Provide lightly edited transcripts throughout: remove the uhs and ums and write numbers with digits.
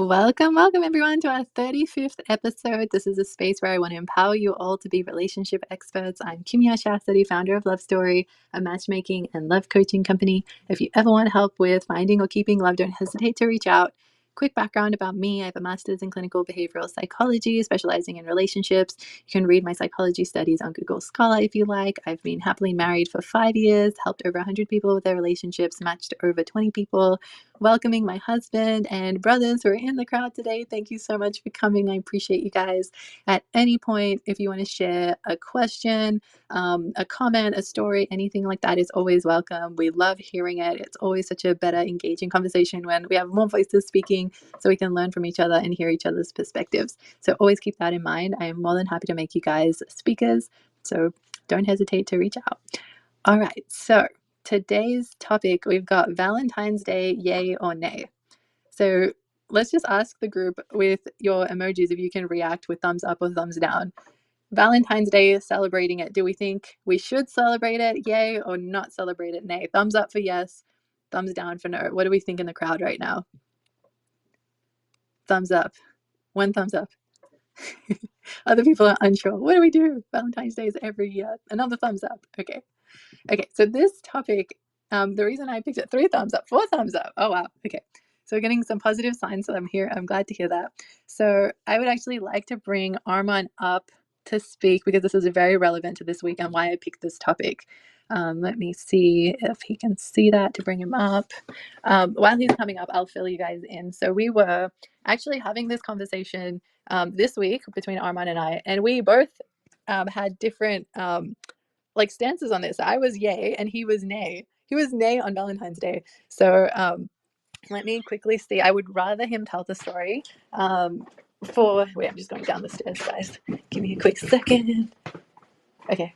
Welcome everyone to our 35th episode. This is a space where I want to empower you all to be relationship experts. I'm Kimya Shastari, founder of Love Story, a matchmaking and love coaching company. If you ever want help with finding or keeping love, don't hesitate to reach out. Quick background about me: I have a master's in clinical behavioral psychology, specializing in relationships. You can read my psychology studies on Google Scholar if you like. I've been happily married for 5 years, helped over 100 people with their relationships, matched over 20 people, welcoming my husband and brothers who are in the crowd today. Thank you so much for coming. I appreciate you guys. At any point, if you want to share a question, a comment, a story, anything like that is always welcome. We love hearing it. It's always such a better, engaging conversation when we have more voices speaking, so we can learn from each other and hear each other's perspectives. So always keep that in mind. I am more than happy to make you guys speakers, so don't hesitate to reach out. All right, so today's topic, we've got Valentine's Day, yay or nay. So let's just ask the group with your emojis if you can react with thumbs up or thumbs down. Valentine's Day, celebrating it. Do we think we should celebrate it, yay, or not celebrate it, nay? Thumbs up for yes, thumbs down for no. What do we think in the crowd right now? Thumbs up. One thumbs up. Other people are unsure. What do we do? Valentine's Day is every year. Another thumbs up. Okay, so this topic, the reason I picked it, 3 thumbs up, 4 thumbs up. Oh, wow. Okay. So we're getting some positive signs. So I'm here. I'm glad to hear that. So I would actually like to bring Armand up to speak, because this is very relevant to this week and why I picked this topic. Let me see if he can see that to bring him up. While he's coming up, I'll fill you guys in. So we were actually having this conversation this week between Armand and we both had different like stances on this. I was yay and he was nay. He was nay on Valentine's Day. So let me quickly see. I would rather him tell the story. Wait, I'm just going down the stairs, guys. Give me a quick second. Okay.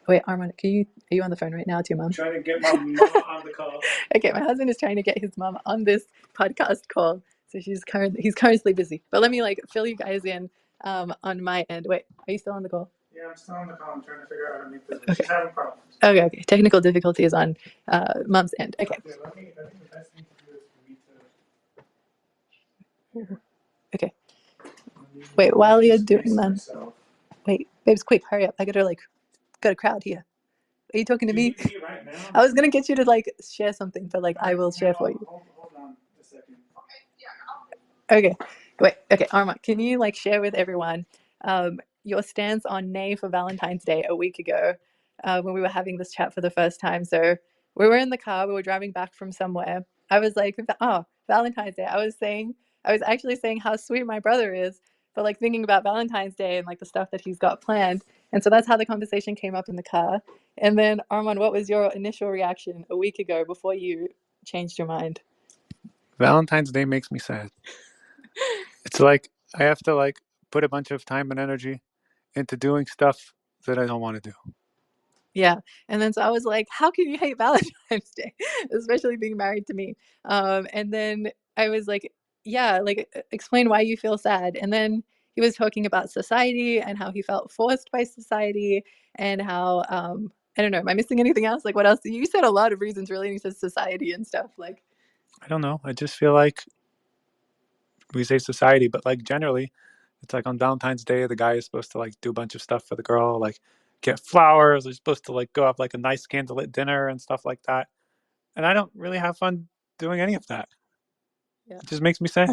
Wait, Armand, are you on the phone right now to your mom? I'm trying to get my mom on the call. Okay, my husband is trying to get his mom on this podcast call. So he's currently busy. But let me fill you guys in on my end. Wait, are you still on the call? Yeah, I'm still on the call. I'm trying to figure out how to make this. Okay. She's having problems. Okay. Technical difficulties on mom's end. Okay. Yeah, I think the best thing to do is for me to. Okay. Wait, while you're doing that. Wait, babes, quick, hurry up. I got a crowd here. Are you talking to me? Right now? I was gonna get you to share something, but I will share for you. Hold on a second. Okay. Wait. Okay, Armand, can you share with everyone your stance on nay for Valentine's Day a week ago when we were having this chat for the first time? So we were in the car, we were driving back from somewhere. I was like, oh, Valentine's Day. I was actually saying how sweet my brother is, but thinking about Valentine's Day and the stuff that he's got planned. And so that's how the conversation came up in the car. And then Armand, what was your initial reaction a week ago before you changed your mind? Valentine's Day makes me sad. It's like I have to put a bunch of time and energy into doing stuff that I don't want to do. Yeah. And then so I was like, how can you hate Valentine's Day, especially being married to me? And then I was like, yeah, explain why you feel sad. And then he was talking about society and how he felt forced by society and how, I don't know, am I missing anything else? What else? You said a lot of reasons relating to society and stuff. I don't know. I just feel like we say society, but generally, it's on Valentine's Day, the guy is supposed to do a bunch of stuff for the girl, get flowers. They're supposed to go have a nice candlelit dinner and stuff like that. And I don't really have fun doing any of that. Yeah. It just makes me sad.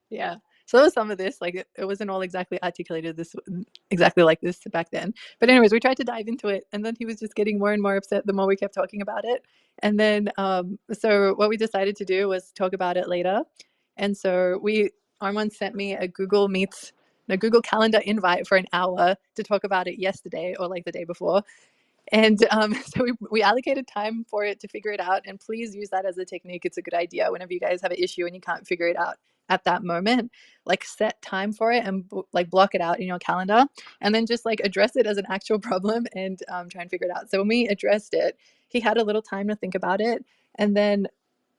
Yeah. So there was some of this, it wasn't all exactly articulated exactly like this back then. But anyways, we tried to dive into it, and then he was just getting more and more upset the more we kept talking about it. And then, so what we decided to do was talk about it later. And so Armand sent me a Google Calendar invite for an hour to talk about it yesterday or the day before. And so we allocated time for it to figure it out. And please use that as a technique. It's a good idea whenever you guys have an issue and you can't figure it out at that moment. Set time for it and block it out in your calendar, and then just address it as an actual problem and try and figure it out. So when we addressed it, he had a little time to think about it. And then,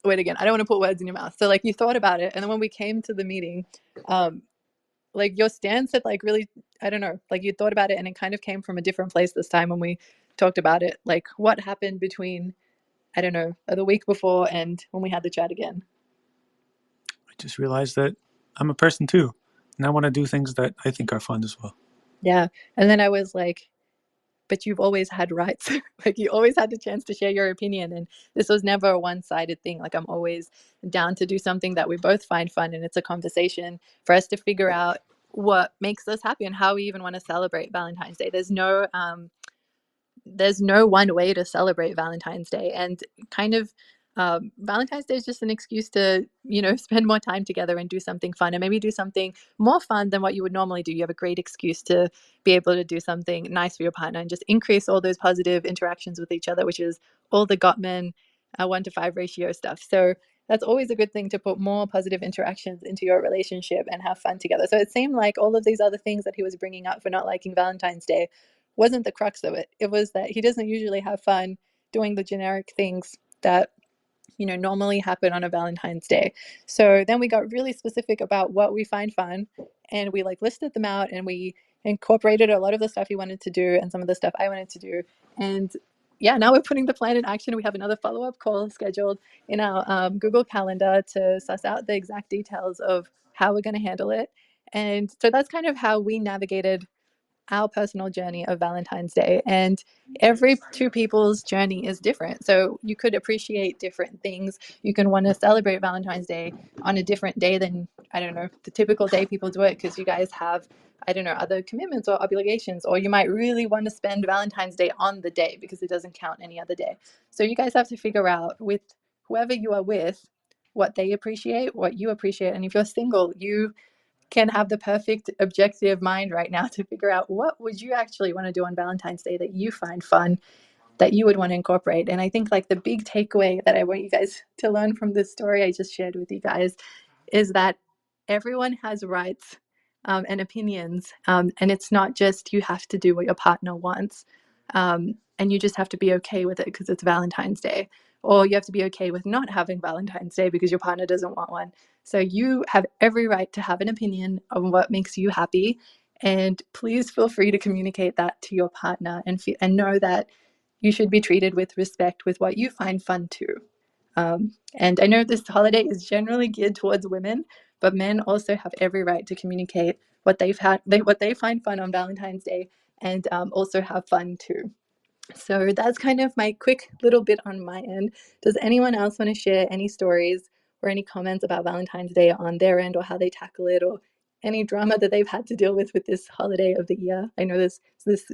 wait, again, I don't want to put words in your mouth. So you thought about it, and then when we came to the meeting, your stance had really, I don't know, you thought about it and it kind of came from a different place this time when we talked about it. What happened between, I don't know, the week before and when we had the chat again? I just realized that I'm a person too, and I want to do things that I think are fun as well. Yeah. And then I was like, but you've always had rights. Like you always had the chance to share your opinion. And this was never a one sided thing. Like I'm always down to do something that we both find fun. And it's a conversation for us to figure out what makes us happy and how we even want to celebrate Valentine's Day. There's no one way to celebrate Valentine's Day, and kind of Valentine's Day is just an excuse to spend more time together and do something fun, and maybe do something more fun than what you would normally do. You have a great excuse to be able to do something nice for your partner and just increase all those positive interactions with each other, which is all the Gottman 1 to 5 ratio stuff. So that's always a good thing, to put more positive interactions into your relationship and have fun together. So it seemed like all of these other things that he was bringing up for not liking Valentine's Day wasn't the crux of it. It was that he doesn't usually have fun doing the generic things that normally happen on a Valentine's Day. So then we got really specific about what we find fun, and we like listed them out, and we incorporated a lot of the stuff he wanted to do and some of the stuff I wanted to do. And yeah, now we're putting the plan in action. We have another follow-up call scheduled in our Google Calendar to suss out the exact details of how we're going to handle it. And so that's kind of how we navigated our personal journey of Valentine's Day. And every two people's journey is different. So you could appreciate different things. You can want to celebrate Valentine's Day on a different day than, I don't know, the typical day people do it, because you guys have, I don't know, other commitments or obligations. Or you might really want to spend Valentine's Day on the day because it doesn't count any other day. So you guys have to figure out with whoever you are with what they appreciate, what you appreciate. And if you're single, you can have the perfect objective mind right now to figure out what would you actually want to do on Valentine's Day that you find fun, that you would want to incorporate. And I think like the big takeaway that I want you guys to learn from this story I just shared with you guys is that everyone has rights and opinions, and it's not just you have to do what your partner wants, and you just have to be okay with it because it's Valentine's Day, or you have to be okay with not having Valentine's Day because your partner doesn't want one. So you have every right to have an opinion on what makes you happy, and please feel free to communicate that to your partner, and know that you should be treated with respect with what you find fun too. And I know this holiday is generally geared towards women, but men also have every right to communicate what what they find fun on Valentine's Day, and also have fun too. So that's kind of my quick little bit on my end. Does anyone else want to share any stories or any comments about Valentine's Day on their end, or how they tackle it, or any drama that they've had to deal with this holiday of the year? I know this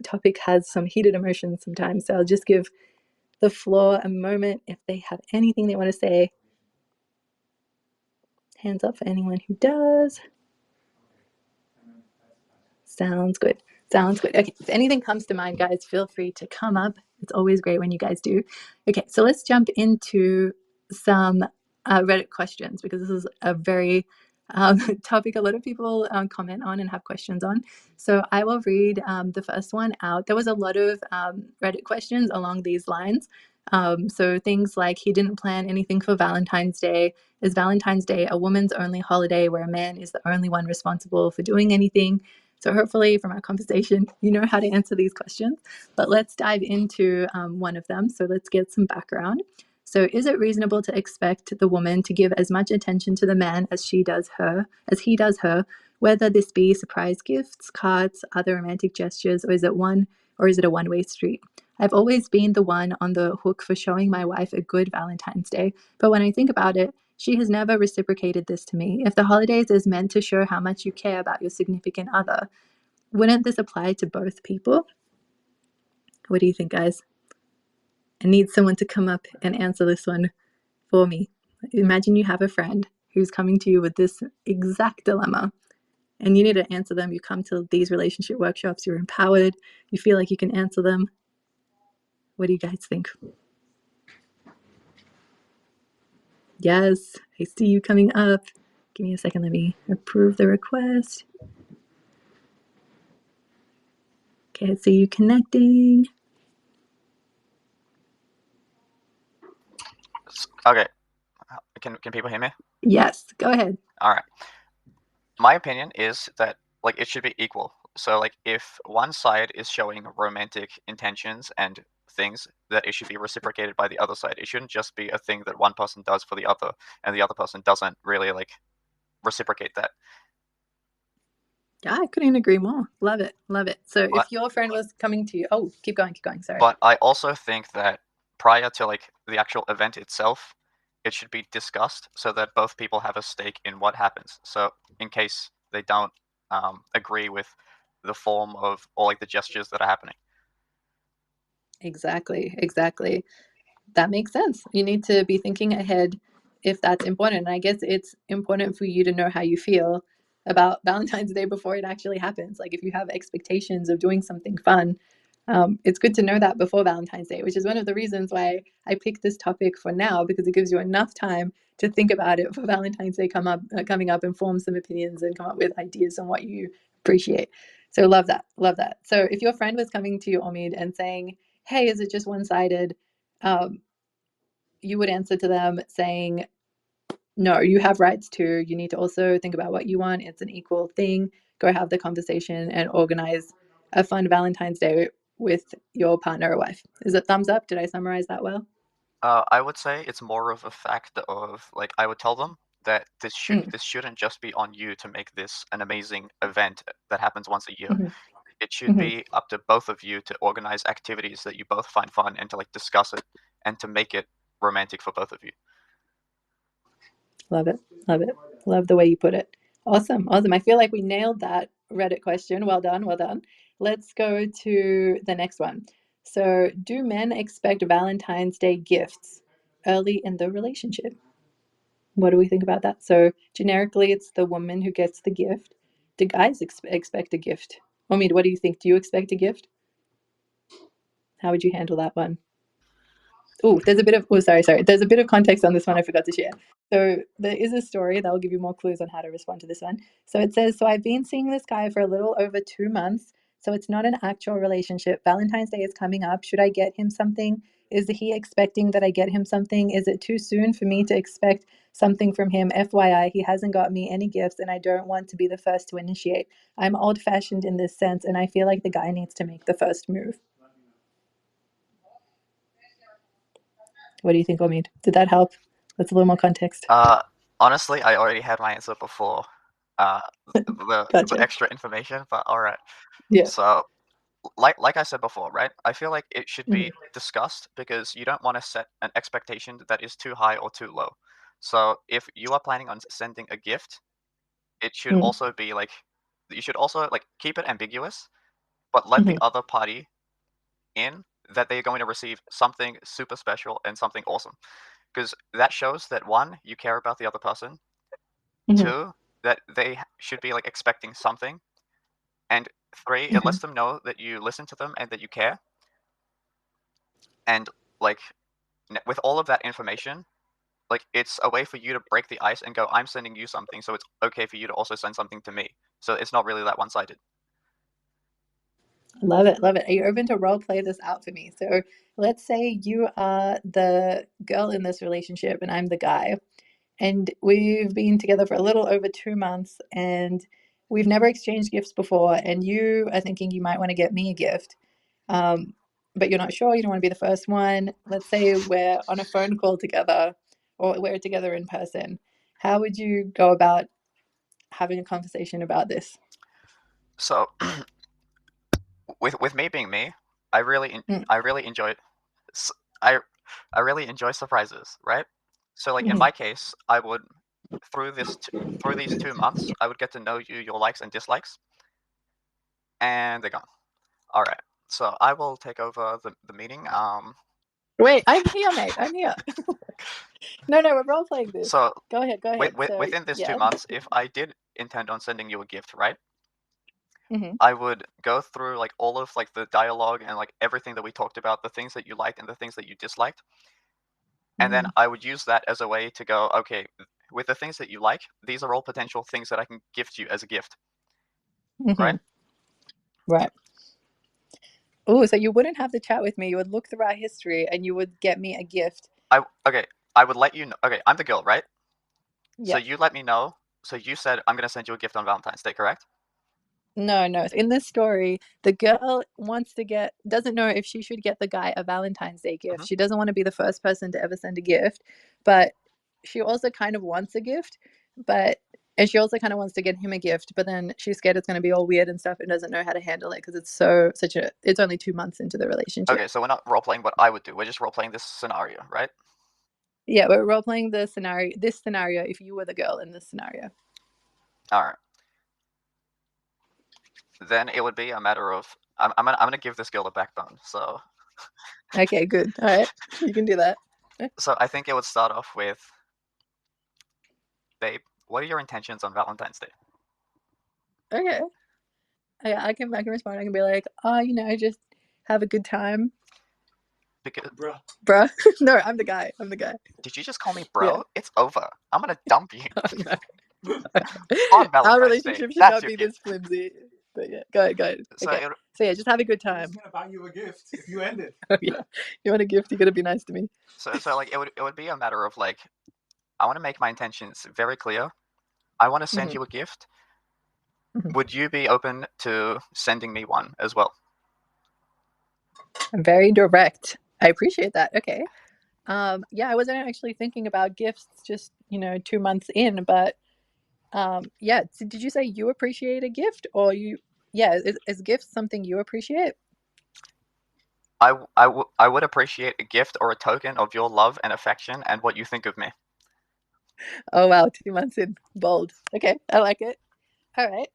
topic has some heated emotions sometimes, so I'll just give the floor a moment if they have anything they want to say. Hands up for anyone who does. Sounds good. Sounds good. Okay, if anything comes to mind, guys, feel free to come up. It's always great when you guys do. Okay, so let's jump into some Reddit questions, because this is a very topic a lot of people comment on and have questions on. So I will read the first one out. There was a lot of Reddit questions along these lines. So things like, he didn't plan anything for Valentine's Day. Is Valentine's Day a woman's only holiday where a man is the only one responsible for doing anything? So hopefully from our conversation, you know how to answer these questions. But let's dive into one of them. So let's get some background. So is it reasonable to expect the woman to give as much attention to the man as he does her, whether this be surprise gifts, cards, other romantic gestures, or is it a one-way street? I've always been the one on the hook for showing my wife a good Valentine's Day, but when I think about it, she has never reciprocated this to me. If the holidays is meant to show how much you care about your significant other, wouldn't this apply to both people? What do you think, guys? I need someone to come up and answer this one for me. Imagine you have a friend who's coming to you with this exact dilemma, and you need to answer them. You come to these relationship workshops, you're empowered, you feel like you can answer them. What do you guys think? Yes, I see you coming up. Give me a second, let me approve the request. Okay, I see you connecting. Okay. Can people hear me? Yes, go ahead. All right. My opinion is that like it should be equal. So like if one side is showing romantic intentions and things, that it should be reciprocated by the other side. It shouldn't just be a thing that one person does for the other and the other person doesn't really like reciprocate that. Yeah, I couldn't agree more. Love it. Love it. So But if your friend was coming to you, oh, keep going, sorry. But I also think that prior to like the actual event itself, it should be discussed so that both people have a stake in what happens. So in case they don't agree with the form of or like the gestures that are happening. Exactly. Exactly. That makes sense. You need to be thinking ahead if that's important. And I guess it's important for you to know how you feel about Valentine's Day before it actually happens. Like if you have expectations of doing something fun, it's good to know that before Valentine's Day, which is one of the reasons why I picked this topic for now, because it gives you enough time to think about it for Valentine's Day coming up and form some opinions and come up with ideas on what you appreciate. So love that. Love that. So if your friend was coming to you, Omid, and saying, hey, is it just one-sided? Um, you would answer to them saying, no, you have rights too. You need to also think about what you want. It's an equal thing. Go have the conversation and organize a fun Valentine's Day with your partner or wife. Is it thumbs up? Did I summarize that well? I would say it's more of a fact of like I would tell them that Mm, this shouldn't just be on you to make this an amazing event that happens once a year. mhm, It should mhm. be up to both of you to organize activities that you both find fun and to like discuss it and to make it romantic for both of you. Love it. Love it. Love the way you put it. Awesome. Awesome. I feel like we nailed that Reddit question. Well done. Well done. Let's go to the next one. So, do men expect Valentine's Day gifts early in the relationship? What do we think about that? So, generically, it's the woman who gets the gift. Do guys expect a gift? Omid, what do you think? Do you expect a gift? How would you handle that one? Oh, there's a bit of sorry. There's a bit of context on this one I forgot to share. So there is a story that will give you more clues on how to respond to this one. So it says, so I've been seeing this guy for a little over 2 months. So it's not an actual relationship. Valentine's Day is coming up. Should I get him something? Is he expecting that I get him something? Is it too soon for me to expect something from him? FYI, he hasn't got me any gifts and I don't want to be the first to initiate. I'm old fashioned in this sense and I feel like the guy needs to make the first move. What do you think, Omid? Did that help? That's a little more context. Uh, Honestly, I already had my answer before uh, the Gotcha. extra information, but all right. Yeah. So, like I said before, right? I feel like it should Mhm. be discussed because you don't want to set an expectation that is too high or too low. So, if you are planning on sending a gift, it should Mm. also be like you should also like keep it ambiguous, but let the Mhm. other party in that they're going to receive something super special and something awesome because that shows that one, you care about the other person. Mhm. Two, that they should be like expecting something, and three, it lets Mhm. them know that you listen to them and that you care. And like with all of that information, like it's a way for you to break the ice and go, I'm sending you something, so it's okay for you to also send something to me. So it's not really that one-sided. Love it. Love it. Are you open to role play this out for me? So let's say you are the girl in this relationship and I'm the guy. And we've been together for a little over 2 months and we've never exchanged gifts before. And you are thinking you might want to get me a gift, um, but you're not sure. You don't want to be the first one. Let's say we're on a phone call together or we're together in person. How would you go about having a conversation about this? So with me being me, I really Mm, I really enjoy s- I I really enjoy surprises, right? So like in mhm, my case, I would through through these 2 months, I would get to know you, your likes and dislikes, and they're gone. All right. So I will take over the meeting. wait, I'm here, mate. I'm here. No, no, we're role playing this. So Go ahead, go ahead. So, within this two yeah. months, if I did intend on sending you a gift, right? Hmm. I would go through like all of like the dialogue and like everything that we talked about, the things that you liked and the things that you disliked, and then Hmm. I would use that as a way to go, okay, with the things that you like, these are all potential things that I can gift you as a gift, Hmm. right? Right. Oh, so you wouldn't have to chat with me. You would look through our history and you would get me a gift. Okay, I would let you know. Okay, I'm the girl, right? So Yeah. you let me know. So you said I'm gonna send you a gift on Valentine's Day, correct? No, no. In this story, the girl doesn't know if she should get the guy a Valentine's Day gift. Hmm. She doesn't want to be the first person to ever send a gift, but she also kind of wants a gift. But And she also kind of wants to get him a gift, but then she's scared it's going to be all weird and stuff and doesn't know how to handle it because it's only 2 months into the relationship. Okay, so we're not role playing what I would do. We're just role playing this scenario, right? Yeah, we're role playing this scenario if you were the girl in this scenario. All right. Then it would be a matter of I'm gonna give this girl a backbone. So Okay, good. All right, you can do that. so I think it would start off with, babe, what are your intentions on Valentine's Day? Okay. I can respond. I can be like, oh, just have a good time, Because bruh. No, I'm the guy. did you just call me Yeah. bro? It's over. I'm gonna dump you Oh, no. on Our Valentine's Day. relationship should That's not your be gift. this flimsy. But yeah, go ahead. So Okay. So yeah, just have a good time. Who's gonna buy you a gift if you end it? Oh yeah. You want a gift? You gotta be nice to me. so like it would be a matter of like, I want to make my intentions very clear. I want to send you a gift. Would you be open to sending me one as well? I'm very direct. I appreciate that. Okay. Yeah, I wasn't actually thinking about gifts just 2 months in, but yeah. So did you say you appreciate a gift, or you? Yeah, is gifts something you appreciate? I would appreciate a gift or a token of your love and affection and what you think of me. Oh wow, 2 months in, bold. Okay, I like it. All right.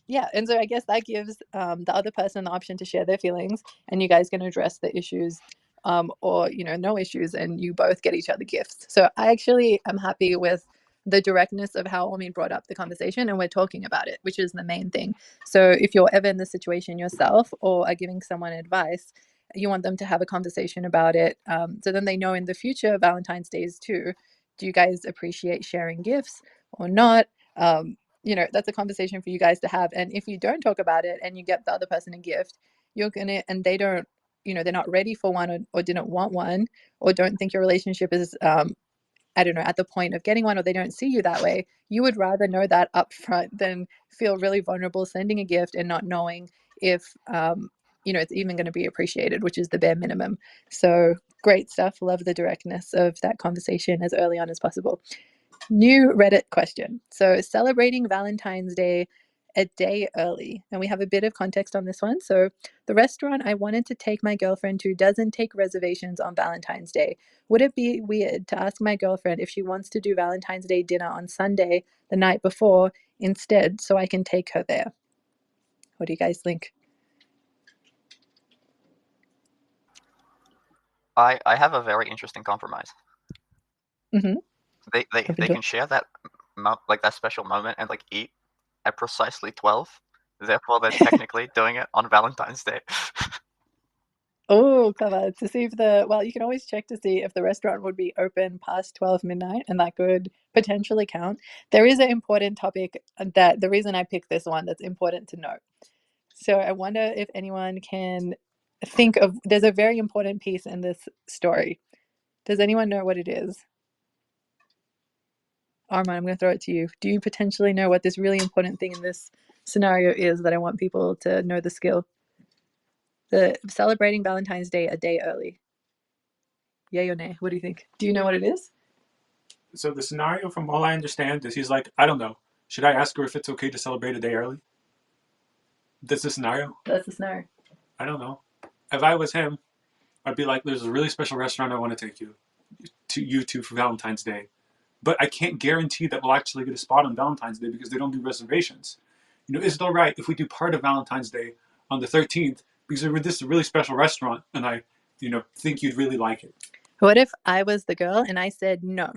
Yeah, and so I guess that gives the other person the option to share their feelings, and you guys can address the issues, or no issues, and you both get each other gifts. So I actually am happy with the directness of how Omi brought up the conversation, and we're talking about it, which is the main thing. So if you're ever in the situation yourself or are giving someone advice, you want them to have a conversation about it, so then they know in the future Valentine's Days too. Do you guys appreciate sharing gifts or not? That's a conversation for you guys to have. And if you don't talk about it and you get the other person a gift, and they don't, they're not ready for one, or didn't want one, or don't think your relationship is, I don't know, at the point of getting one, or they don't see you that way, you would rather know that up front than feel really vulnerable sending a gift and not knowing if, it's even going to be appreciated, which is the bare minimum. So great stuff. Love the directness of that conversation as early on as possible. New Reddit question. So, celebrating Valentine's Day a day early. And we have a bit of context on this one. So, the restaurant I wanted to take my girlfriend to doesn't take reservations on Valentine's Day. Would it be weird to ask my girlfriend if she wants to do Valentine's Day dinner on Sunday, the night before, instead, so I can take her there? What do you guys think? I have a very interesting compromise. Mm-hmm. They can share that like that special moment and like eat at precisely 12. Therefore, they're technically doing it on Valentine's Day. Oh, clever. To see if you can always check to see if the restaurant would be open past 12 midnight, and that could potentially count. There is an important topic that the reason I picked this one that's important to note. So I wonder if anyone can think of, there's a very important piece in this story. Does anyone know what it is? Armand, I'm going to throw it to you. Do you potentially know what this really important thing in this scenario is that I want people to know the skill? The celebrating Valentine's Day a day early. Yay or nay? What do you think? Do you know what it is? So the scenario, from all I understand, is he's like, I don't know. Should I ask her if it's okay to celebrate a day early? That's the scenario. That's the scenario. I don't know. If I was him, I'd be like, there's a really special restaurant I want to take you to for Valentine's Day. But I can't guarantee that we'll actually get a spot on Valentine's Day because they don't do reservations. Is it all right if we do part of Valentine's Day on the 13th because this is a really special restaurant and I, think you'd really like it? What if I was the girl and I said no?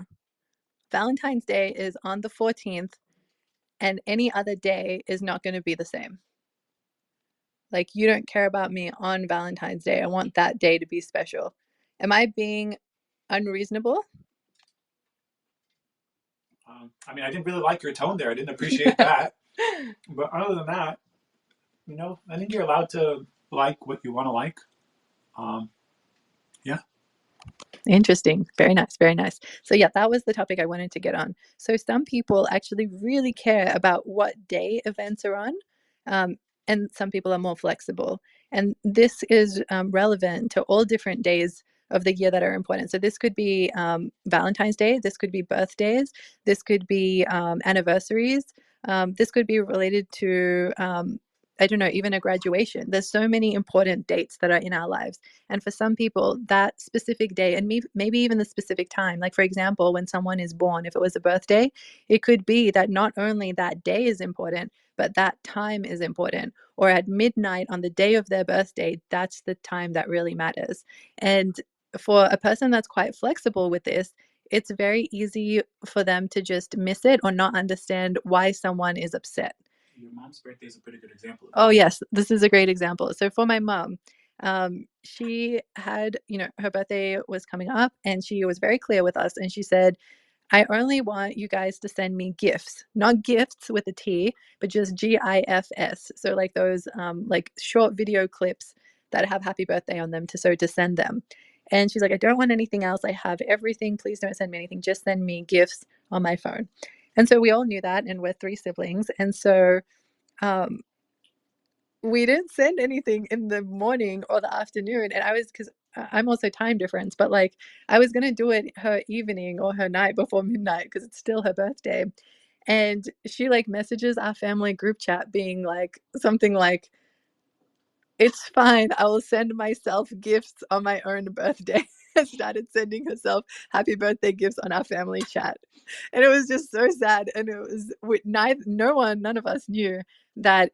Valentine's Day is on the 14th, and any other day is not going to be the same. Like, you don't care about me on Valentine's Day. I want that day to be special. Am I being unreasonable? I didn't really like your tone there. I didn't appreciate that. But other than that, I think you're allowed to like what you want to like. Yeah. Interesting. Very nice. Very nice. So, yeah, that was the topic I wanted to get on. So, some people actually really care about what day events are on, and some people are more flexible. And this is relevant to all different days of the year that are important. So this could be Valentine's Day, this could be birthdays, this could be anniversaries, this could be related to I don't know, even a graduation. There's so many important dates that are in our lives. And for some people, that specific day, and maybe even the specific time, like for example, when someone is born, if it was a birthday, it could be that not only that day is important, but that time is important. Or at midnight on the day of their birthday, that's the time that really matters. And for a person that's quite flexible with this, it's very easy for them to just miss it or not understand why someone is upset. Your mom's birthday is a pretty good example. Oh, yes, this is a great example. So for my mom, she had, her birthday was coming up and she was very clear with us. And she said, I only want you guys to send me gifts, not gifts with a T, but just GIFs. So like those like short video clips that have happy birthday on them to send them. And she's like, I don't want anything else. I have everything. Please don't send me anything. Just send me gifts on my phone. And so we all knew that, and we're 3 siblings. And so um, we didn't send anything in the morning or the afternoon. And because I'm also time difference, but like I was going to do it her evening or her night before midnight because it's still her birthday. And she like messages our family group chat being like something like, it's fine, I will send myself gifts on my own birthday. And started sending herself happy birthday gifts on our family chat. And it was just so sad. And it was none of us knew that,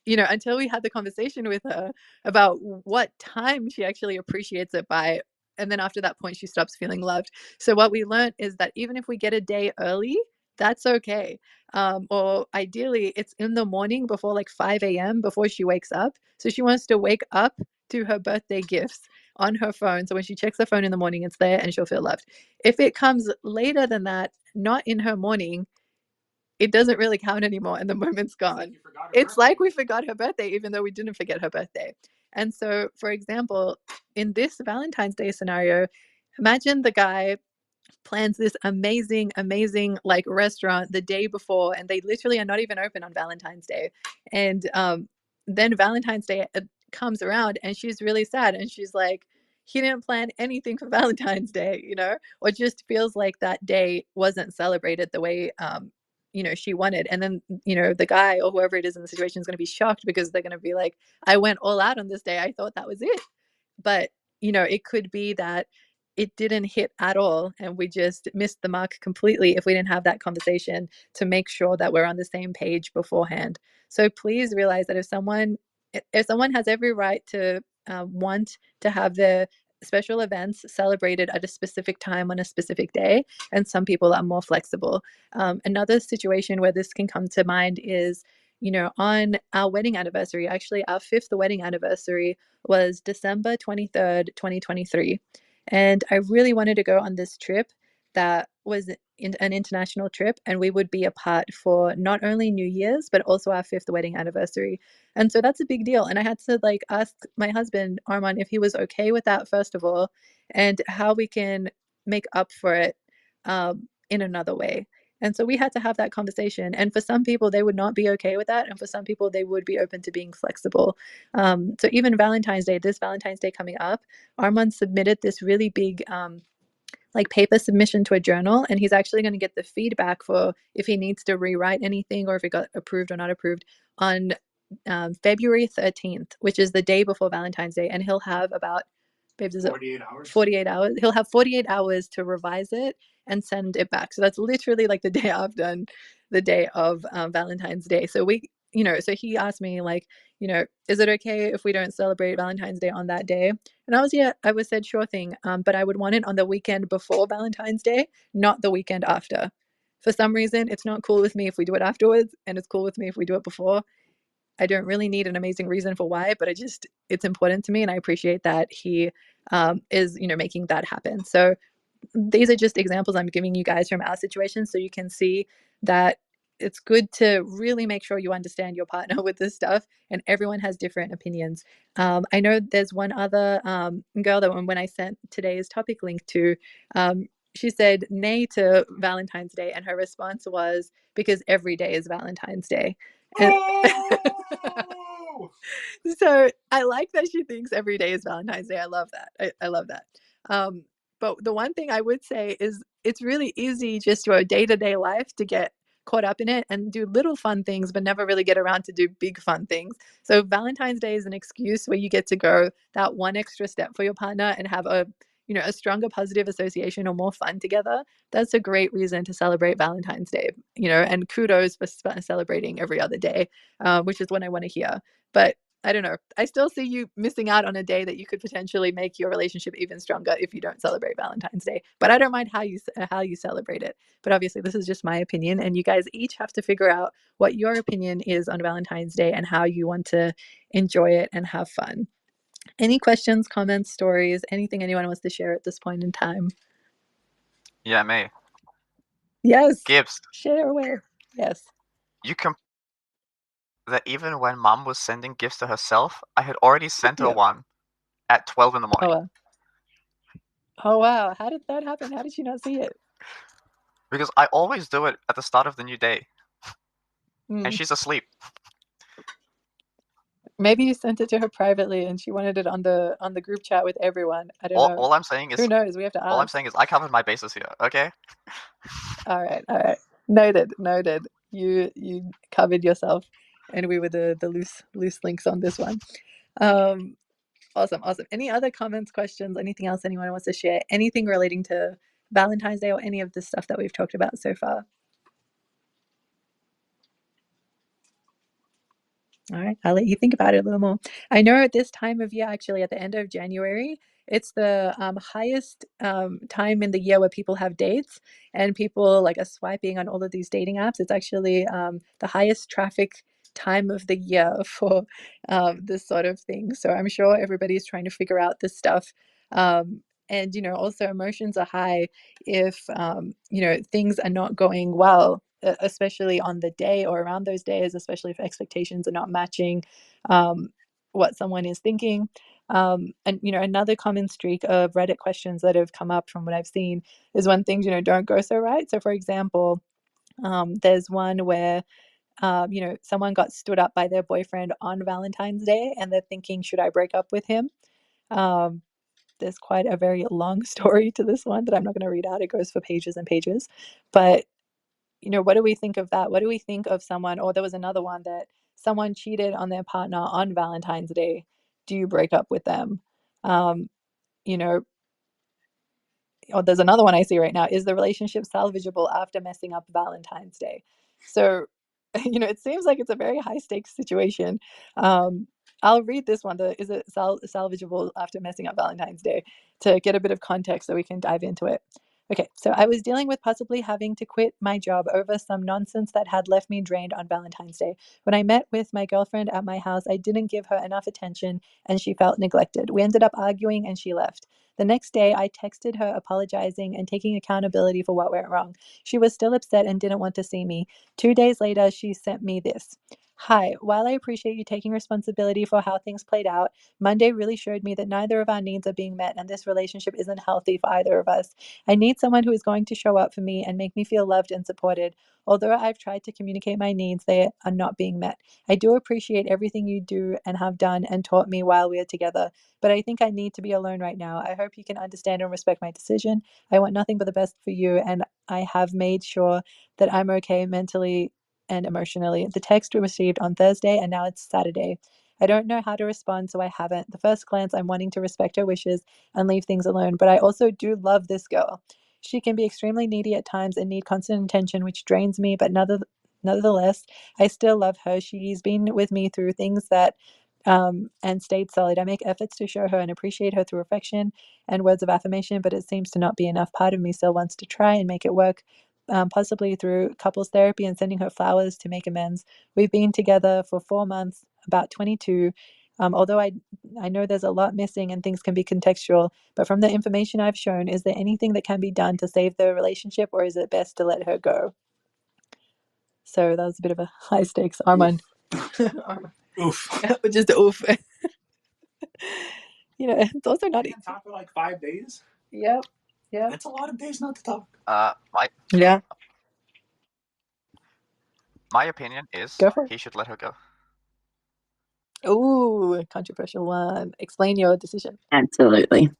until we had the conversation with her about what time she actually appreciates it by. And then after that point, she stops feeling loved. So what we learned is that even if we get a day early, that's okay. Or ideally, it's in the morning before like 5 a.m., before she wakes up. So she wants to wake up to her birthday gifts on her phone. So when she checks her phone in the morning, it's there and she'll feel loved. If it comes later than that, not in her morning, it doesn't really count anymore and the moment's gone. It's like we forgot her birthday, even though we didn't forget her birthday. And so, for example, in this Valentine's Day scenario, imagine the guy plans this amazing, amazing like restaurant the day before, and they literally are not even open on Valentine's Day. And then Valentine's Day comes around and she's really sad and she's like, he didn't plan anything for Valentine's Day, or just feels like that day wasn't celebrated the way she wanted. And then the guy or whoever it is in the situation is going to be shocked because they're going to be like, I went all out on this day, I thought that was it. But it could be that it didn't hit at all and we just missed the mark completely if we didn't have that conversation to make sure that we're on the same page beforehand. So please realize that if someone has every right to want to have their special events celebrated at a specific time on a specific day, and some people are more flexible. Another situation where this can come to mind is, on our wedding anniversary, actually our 5th wedding anniversary was December 23rd, 2023. And I really wanted to go on this trip that was an international trip, and we would be apart for not only New Year's, but also our 5th wedding anniversary. And so that's a big deal. And I had to like ask my husband, Armand, if he was okay with that, first of all, and how we can make up for it in another way. And so we had to have that conversation. And for some people, they would not be okay with that. And for some people, they would be open to being flexible. So even this Valentine's Day coming up, Armand submitted this really big like paper submission to a journal, and he's actually going to get the feedback for if he needs to rewrite anything or if it got approved or not approved on February 13th, which is the day before Valentine's Day. And he'll have about 48 hours. 48 hours. He'll have 48 hours to revise it and send it back. So that's literally like the day I've done the day of Valentine's Day. So so he asked me like, is it okay if we don't celebrate Valentine's Day on that day? And I was said, sure thing. But I would want it on the weekend before Valentine's Day, not the weekend after. For some reason, it's not cool with me if we do it afterwards, and it's cool with me if we do it before. I don't really need an amazing reason for why, but it's important to me, and I appreciate that he is, making that happen. So these are just examples I'm giving you guys from our situation, so you can see that it's good to really make sure you understand your partner with this stuff, and everyone has different opinions. I know there's one other girl that when I sent today's topic link to, she said nay to Valentine's Day, and her response was because every day is Valentine's Day. And so I like that she thinks every day is Valentine's Day. I love that. I love that. But the one thing I would say is it's really easy just your day-to-day life to get caught up in it and do little fun things, but never really get around to do big fun things. So Valentine's Day is an excuse where you get to go that one extra step for your partner and have a stronger positive association or more fun together. That's a great reason to celebrate Valentine's Day, and kudos for celebrating every other day, which is what I want to hear. But I don't know. I still see you missing out on a day that you could potentially make your relationship even stronger if you don't celebrate Valentine's Day. But I don't mind how you celebrate it. But obviously, this is just my opinion, and you guys each have to figure out what your opinion is on Valentine's Day and how you want to enjoy it and have fun. Any questions, comments, stories, anything anyone wants to share at this point in time? Yeah, me. Yes. Gibbs, Share away. Yes. you that even when Mum was sending gifts to herself, I had already sent her Yep. one at 12 in the Oh, morning. wow. Oh, wow. How did that happen? How did she not see it? Because I always do it at the start of the new day, and Mm. she's asleep. Maybe you sent it to her privately and she wanted it on the group chat with everyone. I don't know. All I'm saying Who is, knows? We have to all I'm ask. saying is, I covered my bases here. Okay. All right. Noted. You covered yourself, and we were the loose links on this one. Awesome. Any other comments, questions, anything else anyone wants to share? Anything relating to Valentine's Day or any of the stuff that we've talked about so far? All right, I'll let you think about it a little more. I know at this time of year, actually, at the end of January, it's the highest time in the year where people have dates and people like are swiping on all of these dating apps. It's actually the highest traffic time of the year for this sort of thing. So I'm sure everybody's trying to figure out this stuff. And also emotions are high if things are not going well, especially on the day or around those days, especially if expectations are not matching what someone is thinking. And another common streak of Reddit questions that have come up from what I've seen is when things don't go so right. So for example, there's one where someone got stood up by their boyfriend on Valentine's Day and they're thinking, should I break up with him? There's quite a very long story to this one that I'm not going to read out. It goes for pages and pages. But what do we think of that? What do we think of someone, or there was another one that someone cheated on their partner on Valentine's Day. Do you break up with them? You know, or there's another one I see right now. Is the relationship salvageable after messing up Valentine's Day? So, it seems like it's a very high stakes situation. I'll read this one. Is it salvageable after messing up Valentine's Day, to get a bit of context so we can dive into it. Okay, so I was dealing with possibly having to quit my job over some nonsense that had left me drained on Valentine's Day. When I met with my girlfriend at my house, I didn't give her enough attention and she felt neglected. We ended up arguing and she left. The next day, I texted her apologizing and taking accountability for what went wrong. She was still upset and didn't want to see me. 2 days later, she sent me this. Hi, while I appreciate you taking responsibility for how things played out, Monday really showed me that neither of our needs are being met and this relationship isn't healthy for either of us. I need someone who is going to show up for me and make me feel loved and supported. Although I've tried to communicate my needs, they are not being met. I do appreciate everything you do and have done and taught me while we are together, but I think I need to be alone right now. I hope you can understand and respect my decision. I want nothing but the best for you, and I have made sure that I'm okay mentally and emotionally. The text we received on Thursday, and now it's Saturday. I don't know how to respond, so I haven't. The first glance, I'm wanting to respect her wishes and leave things alone, but I also do love this girl. She can be extremely needy at times and need constant attention, which drains me, but nonetheless, I still love her. She's been with me through things that and stayed solid. I make efforts to show her and appreciate her through affection and words of affirmation, but it seems to not be enough. Part of me still wants to try and make it work, possibly through couples therapy and sending her flowers to make amends. We've been together for 4 months, about 22. Although I know there's a lot missing and things can be contextual, but from the information I've shown, is there anything that can be done to save the relationship, or is it best to let her go? So that was a bit of a high stakes Armand. Oof. Just oof. It's also not. Can't talk for like 5 days. Yep. That's a lot of days not to talk. Yeah. My opinion is Go for it. he should let her go. Ooh, controversial one. Explain your decision. Absolutely.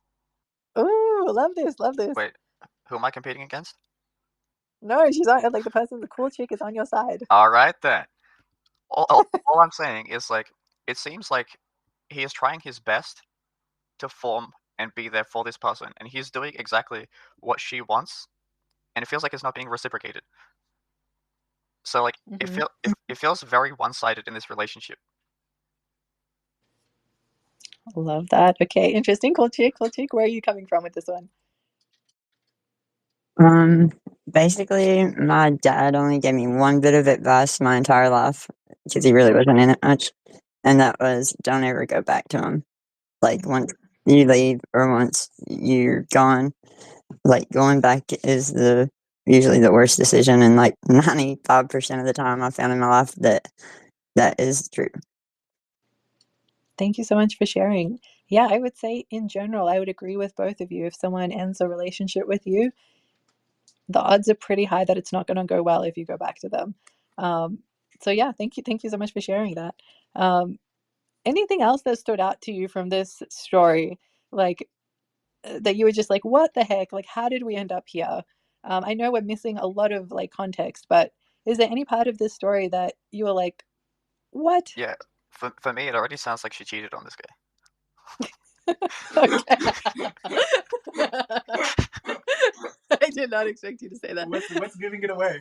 Ooh, Ooh, love this, love this. Wait, who am I competing against? No, she's on, like, the cool chick is on your side. All right then. All I'm saying is like it seems like he is trying his best to form and be there for this person, and he's doing exactly what she wants, and it feels like it's not being reciprocated. So like Mm-hmm. it feels very one-sided in this relationship. Love that. Okay, interesting. Cool chick, cool chick. Where are you coming from with this one? Basically, my dad only gave me one bit of advice my entire life because he really wasn't in it much, and that was don't ever go back to him. Like once you leave or once you're gone, like going back is usually the worst decision, and like 95% of the time I found in my life that is true. Thank you so much for sharing. Yeah, I would say in general, I would agree with both of you. If someone ends a relationship with you, the odds are pretty high that it's not going to go well if you go back to them. So yeah, thank you so much for sharing that. Anything else that stood out to you from this story, like that you were just like, what the heck? Like, how did we end up here? I know we're missing a lot of like context, but is there any part of this story that you were like, what? Yeah, for me, it already sounds like she cheated on this guy. Okay. I did not expect you to say that. What's giving it away?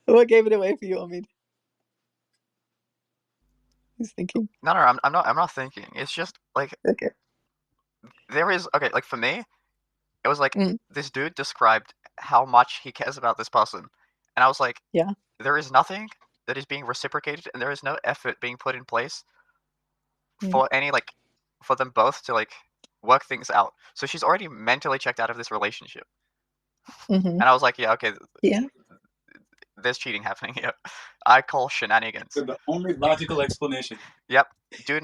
What gave it away for you, Omid? Who's thinking? No, I'm not thinking. It's just like Okay. there is okay. Like for me, it was like Mm. this dude described how much he cares about this person, and I was like, Yeah. there is nothing that is being reciprocated, and there is no effort being put in place Mm. for any like for them both to like work things out. So she's already mentally checked out of this relationship, Mm-hmm. and I was like, yeah, okay, Yeah. there's cheating happening here. I call shenanigans. So the only logical explanation. Yep. Do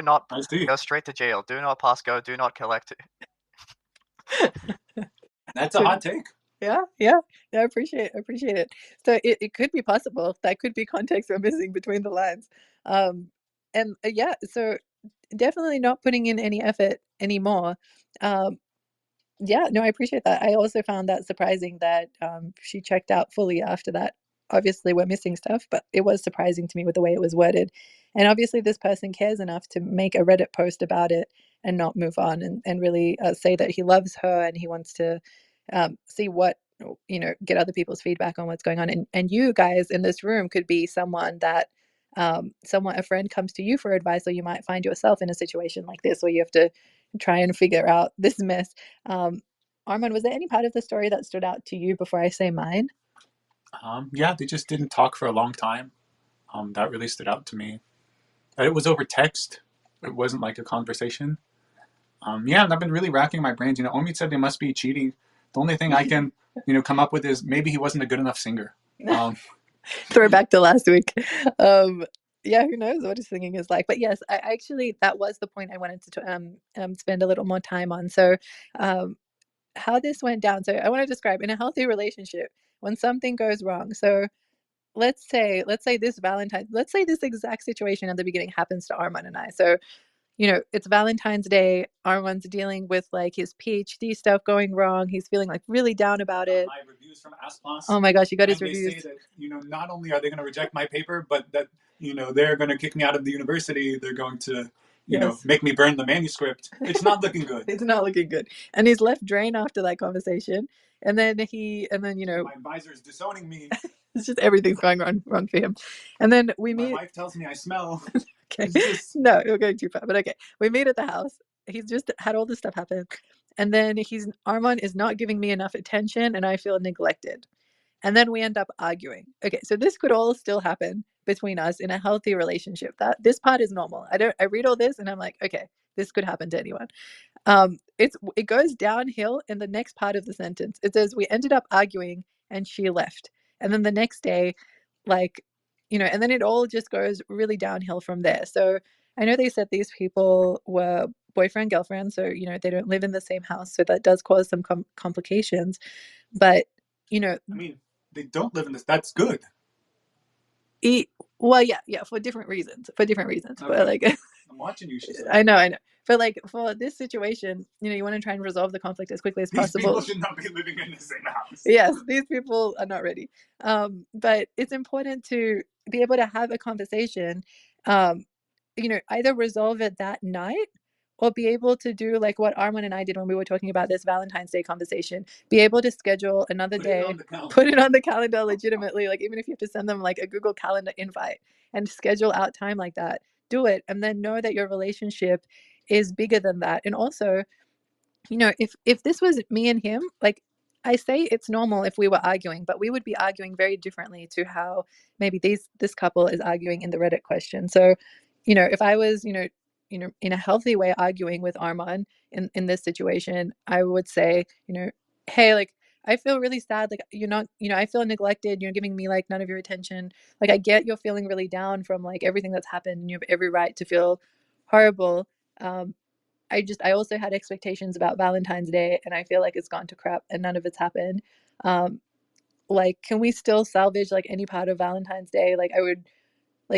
not I see. go straight to jail. Do not pass go. Do not collect. That's a hot take. Yeah. I appreciate it. So it could be possible. That could be context we're missing between the lines. And yeah, so definitely not putting in any effort anymore. Yeah, no, I appreciate that. I also found that surprising that she checked out fully after that. Obviously, we're missing stuff, but it was surprising to me with the way it was worded. And obviously, this person cares enough to make a Reddit post about it and not move on and really say that he loves her and he wants to see what, get other people's feedback on what's going on. And you guys in this room could be someone that a friend comes to you for advice, or you might find yourself in a situation like this where you have to try and figure out this mess. Armand, was there any part of the story that stood out to you before I say mine? Yeah, they just didn't talk for a long time. That really stood out to me. It was over text. It wasn't like a conversation. Yeah, and I've been really racking my brains. Omid said they must be cheating. The only thing I can, come up with is maybe he wasn't a good enough singer. Throw back to last week. Yeah, who knows what his singing is like. But yes, I actually, that was the point I wanted to spend a little more time on. So how this went down. So I want to describe in a healthy relationship when something goes wrong. So let's say this Valentine, let's say this exact situation at the beginning happens to Armand and I. So it's Valentine's Day. Armand's dealing with like his PhD stuff going wrong. He's feeling like really down about it. My reviews from Aspas. Oh my gosh, you got his they reviews. say that not only are they going to reject my paper, but that they're going to kick me out of the university. They're going to make me burn the manuscript. It's not looking good. It's not looking good. And he's left drained after that conversation. And then my advisor is disowning me. It's just everything's going wrong for him. And then we meet. My wife tells me I smell. Okay. No, you're going too far. But okay. We meet at the house. He's just had all this stuff happen. And then Armand is not giving me enough attention and I feel neglected. And then we end up arguing. Okay, so this could all still happen between us in a healthy relationship. This part is normal. I read all this and I'm like, okay, this could happen to anyone. It goes downhill in the next part of the sentence. It says we ended up arguing and she left. And then the next day, and then it all just goes really downhill from there. So I know they said these people were boyfriend, girlfriend, so they don't live in the same house, so that does cause some complications. But they don't live in this. That's good. Well, yeah, for different reasons. Okay. But I'm watching you, she said. I know. But like for this situation, you want to try and resolve the conflict as quickly as possible. These people should not be living in the same house. Yes, these people are not ready. But it's important to be able to have a conversation, either resolve it that night or be able to do like what Armin and I did when we were talking about this Valentine's Day conversation. Be able to schedule another day, put it on the calendar legitimately, like even if you have to send them like a Google Calendar invite and schedule out time like that, do it. And then know that your relationship is bigger than that. And also, if this was me and him, like I say it's normal if we were arguing, but we would be arguing very differently to how maybe this couple is arguing in the Reddit question. So, if I was, in a healthy way arguing with Armand in this situation, I would say, hey, like I feel really sad. Like you're not, I feel neglected. You're giving me like none of your attention. Like I get you're feeling really down from like everything that's happened. And you have every right to feel horrible. I also had expectations about Valentine's Day, and I feel like it's gone to crap and none of it's happened. Like, can we still salvage like any part of Valentine's Day? Like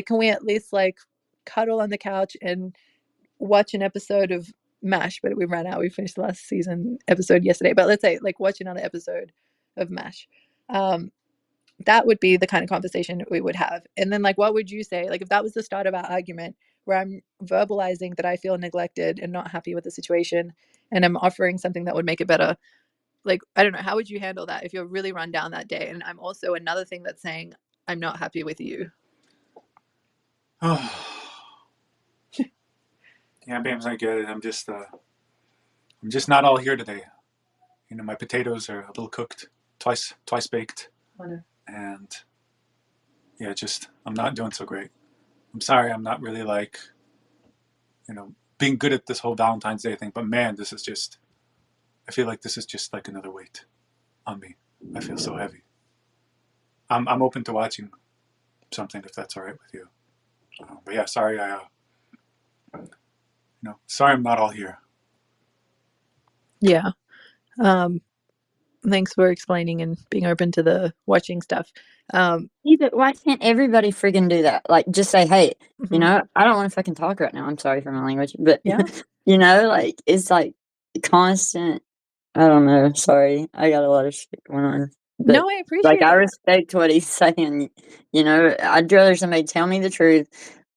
can we at least like cuddle on the couch and watch an episode of MASH? But we ran out. We finished the last season episode yesterday, but let's say like watch another episode of MASH. That would be the kind of conversation we would have. And then like, what would you say? Like if that was the start of our argument where I'm verbalizing that I feel neglected and not happy with the situation and I'm offering something that would make it better. Like, I don't know, how would you handle that if you're really run down that day? And I'm also another thing that's saying, I'm not happy with you. Yeah, Bams, I get it. I'm just not all here today. My potatoes are a little cooked, twice baked. And yeah, I'm not doing so great. I'm sorry, I'm not really like, being good at this whole Valentine's Day thing, but man, I feel like this is just like another weight on me. I feel so heavy. I'm open to watching something if that's all right with you. But yeah, sorry, sorry I'm not all here. Yeah. Thanks for explaining and being open to the watching stuff. Yeah, but why can't everybody friggin' do that? Like, just say, hey, I don't want to fucking talk right now. I'm sorry for my language, but Yeah. like it's like constant. I don't know. Sorry, I got a lot of shit going on. But, no, I appreciate I it. respect what he's saying. I'd rather somebody tell me the truth.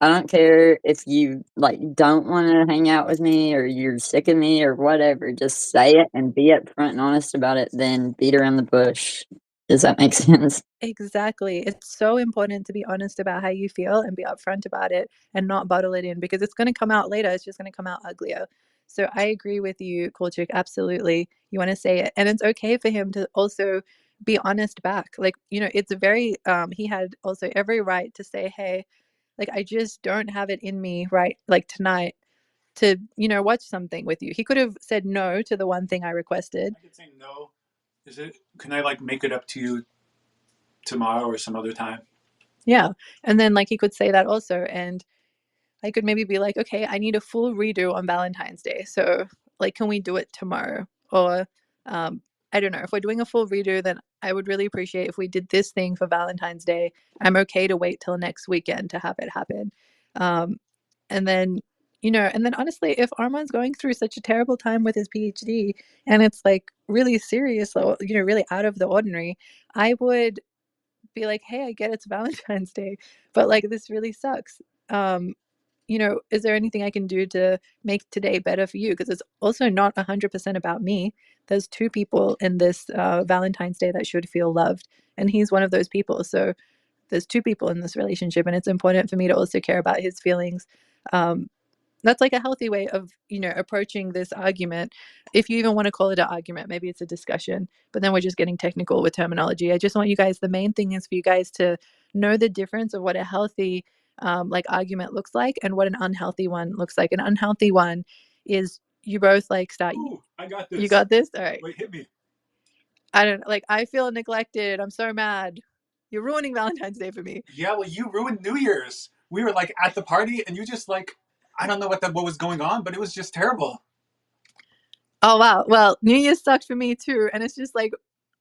I don't care if you like don't want to hang out with me or you're sick of me or whatever. Just say it and be upfront and honest about it. Then beat around the bush. Does that make sense? Exactly. It's so important to be honest about how you feel and be upfront about it and not bottle it in because it's going to come out later. It's just going to come out uglier. So I agree with you, Kulchik. Absolutely. You want to say it. And it's okay for him to also be honest back. Like, it's very, he had also every right to say, hey, like, I just don't have it in me right, like tonight to, watch something with you. He could have said no to the one thing I requested. I could say no. Can I like make it up to you tomorrow or some other time? Yeah. And then like he could say that also. And I could maybe be like, okay, I need a full redo on Valentine's Day. So like, can we do it tomorrow? Or I don't know. If we're doing a full redo, then I would really appreciate if we did this thing for Valentine's Day. I'm okay to wait till next weekend to have it happen. And then, and then honestly, if Armand's going through such a terrible time with his PhD and it's like really serious, really out of the ordinary, I would be like, hey, I get it's Valentine's Day, but like this really sucks. Is there anything I can do to make today better for you? Because it's also not 100% about me. There's two people in this Valentine's Day that should feel loved, and he's one of those people. So there's two people in this relationship, and it's important for me to also care about his feelings. That's like a healthy way of approaching this argument, if you even want to call it an argument. Maybe it's a discussion, but then we're just getting technical with terminology. I just want you guys, the main thing is for you guys to know the difference of what a healthy like argument looks like and what an unhealthy one looks like. An unhealthy one is you both like start. Ooh, I got this. You got this? All right. Wait, hit me. I don't like, I feel neglected, I'm so mad. You're ruining Valentine's Day for me. Yeah, well, you ruined New Year's. We were like at the party and you just like, I don't know what was going on, but it was just terrible. Oh wow. Well, New Year's sucked for me too, and it's just like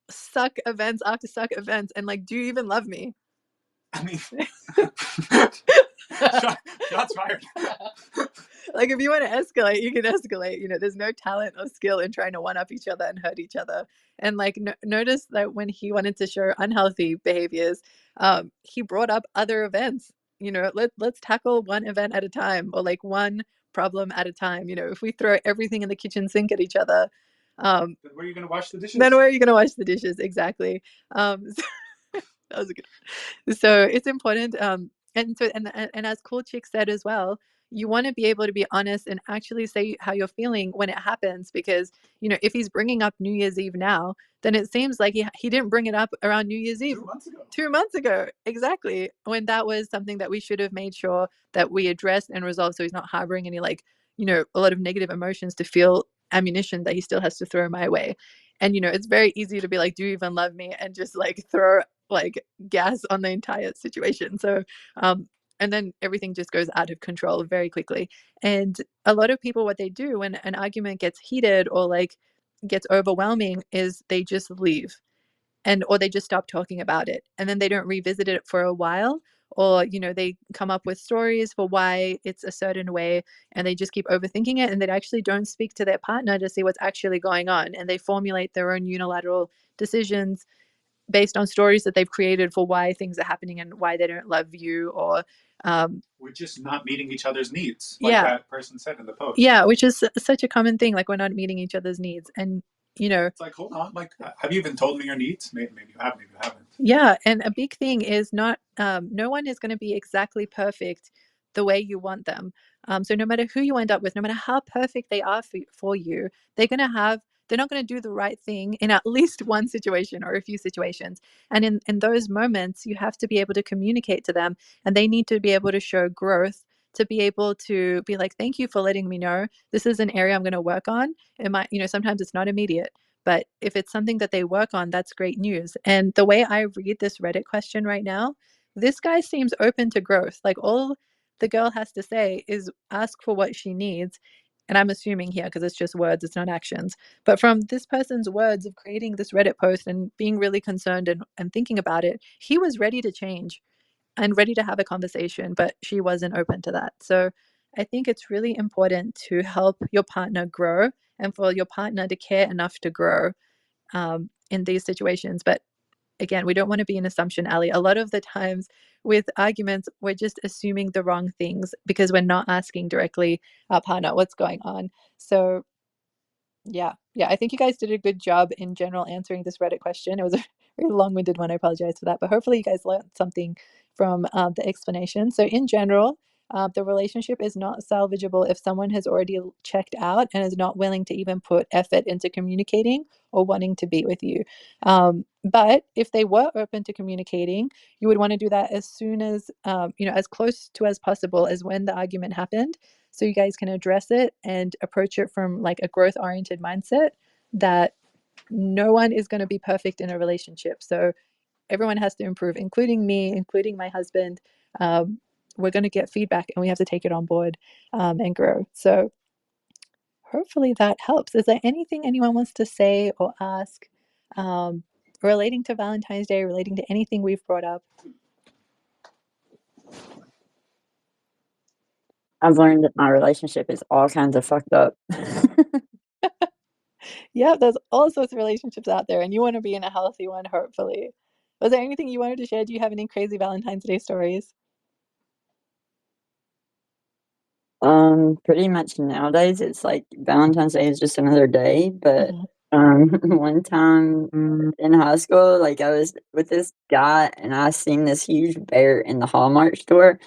suck events after suck events. And like, do you even love me? I mean, shots fired. Like, if you want to escalate, you can escalate. There's no talent or skill in trying to one up each other and hurt each other. And like, notice that when he wanted to show unhealthy behaviors, he brought up other events. Let's tackle one event at a time, or like one problem at a time. If we throw everything in the kitchen sink at each other, then where are you going to wash the dishes? Then where are you going to wash the dishes? Exactly. So, that was good. So it's important. And as Cool Chick said as well, you want to be able to be honest and actually say how you're feeling when it happens, because if he's bringing up New Year's Eve now, then it seems like he didn't bring it up around New Year's Eve 2 months ago. 2 months ago, exactly, when that was something that we should have made sure that we addressed and resolved, so he's not harboring any a lot of negative emotions to feel ammunition that he still has to throw my way. And it's very easy to be like, do you even love me, and just like throw like gas on the entire situation. So and then everything just goes out of control very quickly. And a lot of people, what they do when an argument gets heated or like gets overwhelming, is they just leave, or they just stop talking about it, and then they don't revisit it for a while, or they come up with stories for why it's a certain way, and they just keep overthinking it, and they actually don't speak to their partner to see what's actually going on, and they formulate their own unilateral decisions based on stories that they've created for why things are happening and why they don't love you, or we're just not meeting each other's needs, like that person said in the post. Yeah, which is such a common thing. Like, we're not meeting each other's needs, and it's like, hold on, like, have you even told me your needs? Maybe you have, maybe you haven't. Yeah, and a big thing is not no one is going to be exactly perfect the way you want them. So no matter who you end up with, no matter how perfect they are for you, they're not going to do the right thing in at least one situation or a few situations. And in those moments, you have to be able to communicate to them, and they need to be able to show growth, to be able to be like, thank you for letting me know this is an area I'm going to work on. It might, sometimes it's not immediate, but if it's something that they work on, that's great news. And the way I read this Reddit question right now, this guy seems open to growth. Like, all the girl has to say is ask for what she needs. And I'm assuming here, because it's just words, it's not actions. But from this person's words of creating this Reddit post and being really concerned and thinking about it, he was ready to change and ready to have a conversation, but she wasn't open to that. So I think it's really important to help your partner grow, and for your partner to care enough to grow in these situations. But again, we don't want to be an assumption alley. A lot of the times with arguments, we're just assuming the wrong things because we're not asking directly our partner what's going on. So yeah, I think you guys did a good job in general answering this Reddit question. It was a very long-winded one. I apologize for that, but hopefully you guys learned something from the explanation. So in general, the relationship is not salvageable if someone has already checked out and is not willing to even put effort into communicating or wanting to be with you. But if they were open to communicating, you would want to do that as soon as, as close to as possible as when the argument happened, so you guys can address it and approach it from like a growth oriented mindset that no one is going to be perfect in a relationship. So everyone has to improve, including me, including my husband. We're going to get feedback and we have to take it on board and grow. So hopefully that helps. Is there anything anyone wants to say or ask relating to Valentine's Day, relating to anything we've brought up? I've learned that my relationship is all kinds of fucked up. Yeah, there's all sorts of relationships out there, and you want to be in a healthy one, hopefully. Was there anything you wanted to share? Do you have any crazy Valentine's Day stories? Pretty much nowadays it's like Valentine's Day is just another day, but one time in high school, like I was with this guy and I seen this huge bear in the Hallmark store,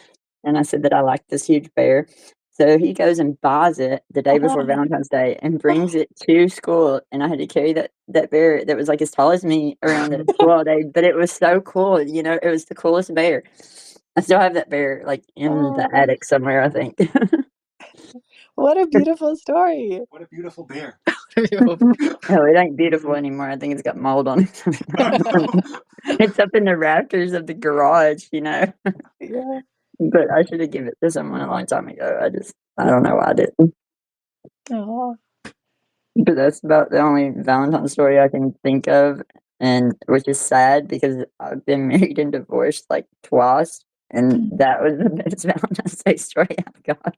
and I said that I liked this huge bear. So he goes and buys it the day before Valentine's Day and brings it to school, and I had to carry that bear that was like as tall as me around the school all day, but it was so cool, it was the coolest bear. I still have that bear like in the attic somewhere, I think. What a beautiful story. What a beautiful bear. Oh, it ain't beautiful anymore. I think it's got mold on it. It's up in the rafters of the garage, Yeah. But I should have given it to someone a long time ago. I don't know why I didn't. Oh. But that's about the only Valentine story I can think of, and which is sad because I've been married and divorced like twice, and that was the best Valentine's Day story I've got.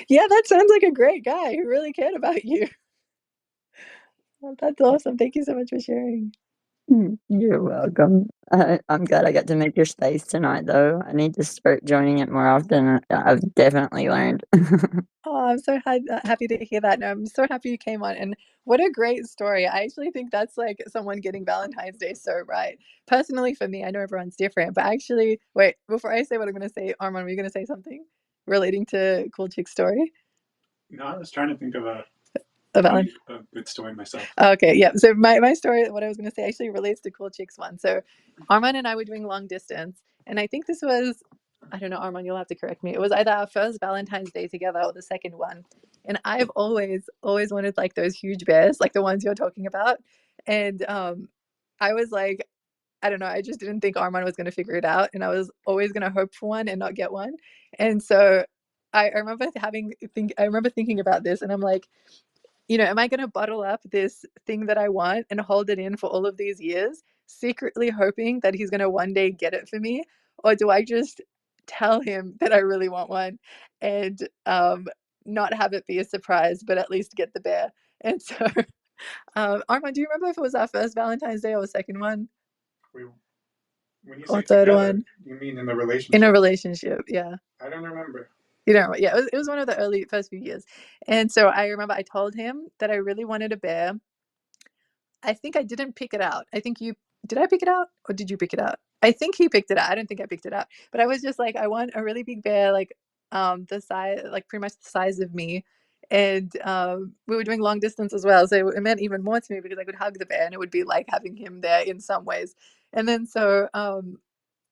Yeah, that sounds like a great guy who really cared about you. Well, that's awesome. Thank you so much for sharing. You're welcome. I'm glad I got to make your space tonight, though. I need to start joining it more often. I've definitely learned. Oh, I'm so happy to hear that. No, I'm so happy you came on. And what a great story. I actually think that's like someone getting Valentine's Day so right. Personally, for me, I know everyone's different, but actually, wait, before I say what I'm going to say, Armand, were you going to say something relating to Cool Chick's story? No, I was trying to think of a good story myself. Okay, yeah. So my story, what I was going to say, actually relates to Cool Chick's one. So Armand and I were doing long distance, and I think this was, I don't know, Armand, you'll have to correct me. It was either our first Valentine's Day together or the second one. And I've always wanted like those huge bears, like the ones you're talking about. And I was like, I don't know, I just didn't think Armand was going to figure it out, and I was always going to hope for one and not get one. And so I remember thinking about this, and I'm like, am I going to bottle up this thing that I want and hold it in for all of these years, secretly hoping that he's going to one day get it for me? Or do I just tell him that I really want one and not have it be a surprise, but at least get the bear? And so, Armand, do you remember if it was our first Valentine's Day or the second one? When you Or say third together, one? you mean in a relationship? In a relationship, yeah. I don't remember. You know, yeah, it was one of the first few years. And so I remember I told him that I really wanted a bear. I think I didn't pick it out. Did I pick it out or did you pick it out? I think he picked it out. I don't think I picked it out. But I was just like, I want a really big bear, like the size, like pretty much the size of me. And we were doing long distance as well. So it meant even more to me because I could hug the bear and it would be like having him there in some ways. And then so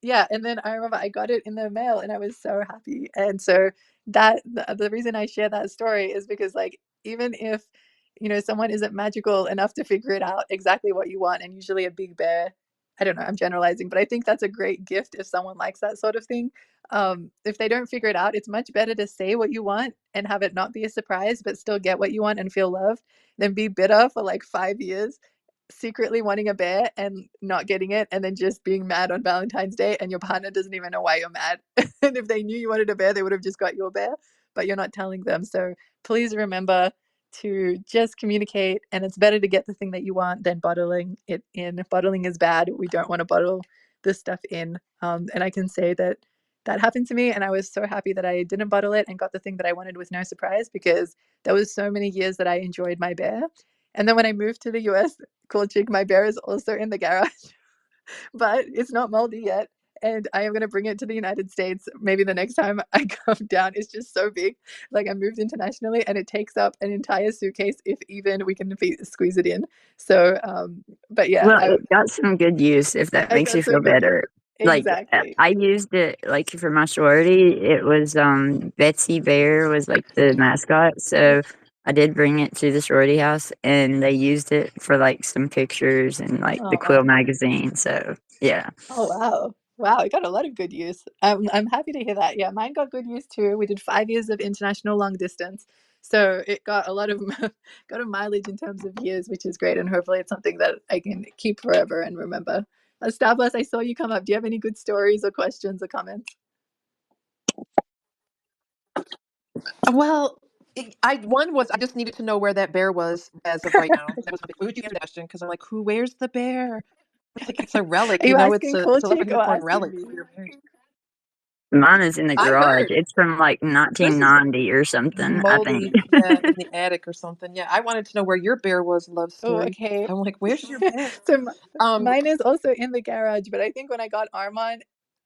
yeah, and then I remember I got it in the mail and I was so happy. And so the reason I share that story is because like even if someone isn't magical enough to figure it out exactly what you want, and usually a big bear, I don't know, I'm generalizing, but I think that's a great gift if someone likes that sort of thing. If they don't figure it out, it's much better to say what you want and have it not be a surprise, but still get what you want and feel loved than be bitter for like 5 years secretly wanting a bear and not getting it, and then just being mad on Valentine's Day and your partner doesn't even know why you're mad. And if they knew you wanted a bear, they would have just got you a bear, but you're not telling them. So please remember to just communicate, and it's better to get the thing that you want than bottling it in. Bottling is bad. We don't want to bottle this stuff in. And I can say that happened to me, and I was so happy that I didn't bottle it and got the thing that I wanted with no surprise, because there was so many years that I enjoyed my bear. And then when I moved to the US, Cool Chick, my bear is also in the garage, but it's not moldy yet. And I am going to bring it to the United States maybe the next time I come down. It's just so big. Like, I moved internationally and it takes up an entire suitcase if even we can squeeze it in. So, but yeah, Well, it got some good use, if that I makes you got feel some good better. use. Like, Exactly. I used it, like, for my sorority. It was, Betsy Bear was, like, the mascot, so I did bring it to the sorority house, and they used it for, like, some pictures and, like, the Oh, Quill wow. magazine, so, yeah. Oh, wow. Wow, it got a lot of good use. I'm happy to hear that. Yeah, mine got good use too. We did 5 years of international long distance. So it got a lot of got a mileage in terms of years, which is great. And hopefully it's something that I can keep forever and remember. Starbless, I saw you come up. Do you have any good stories or questions or comments? Well, I just needed to know where that bear was as of right now. That was my big question, because I'm like, who wears the bear? Like, it's a relic, Are you it's asking a Cool it's a Chick or unicorn asking relic me? for your marriage. Mine is in the I garage. heard It's from, like, this is 1990 or something, I think. moldy, yeah, in the attic or something. Yeah, I wanted to know where your bear was. Love Oh, story. okay. I'm like, where's your bear? So Um, mine is also in the garage, but I think when I got Armand,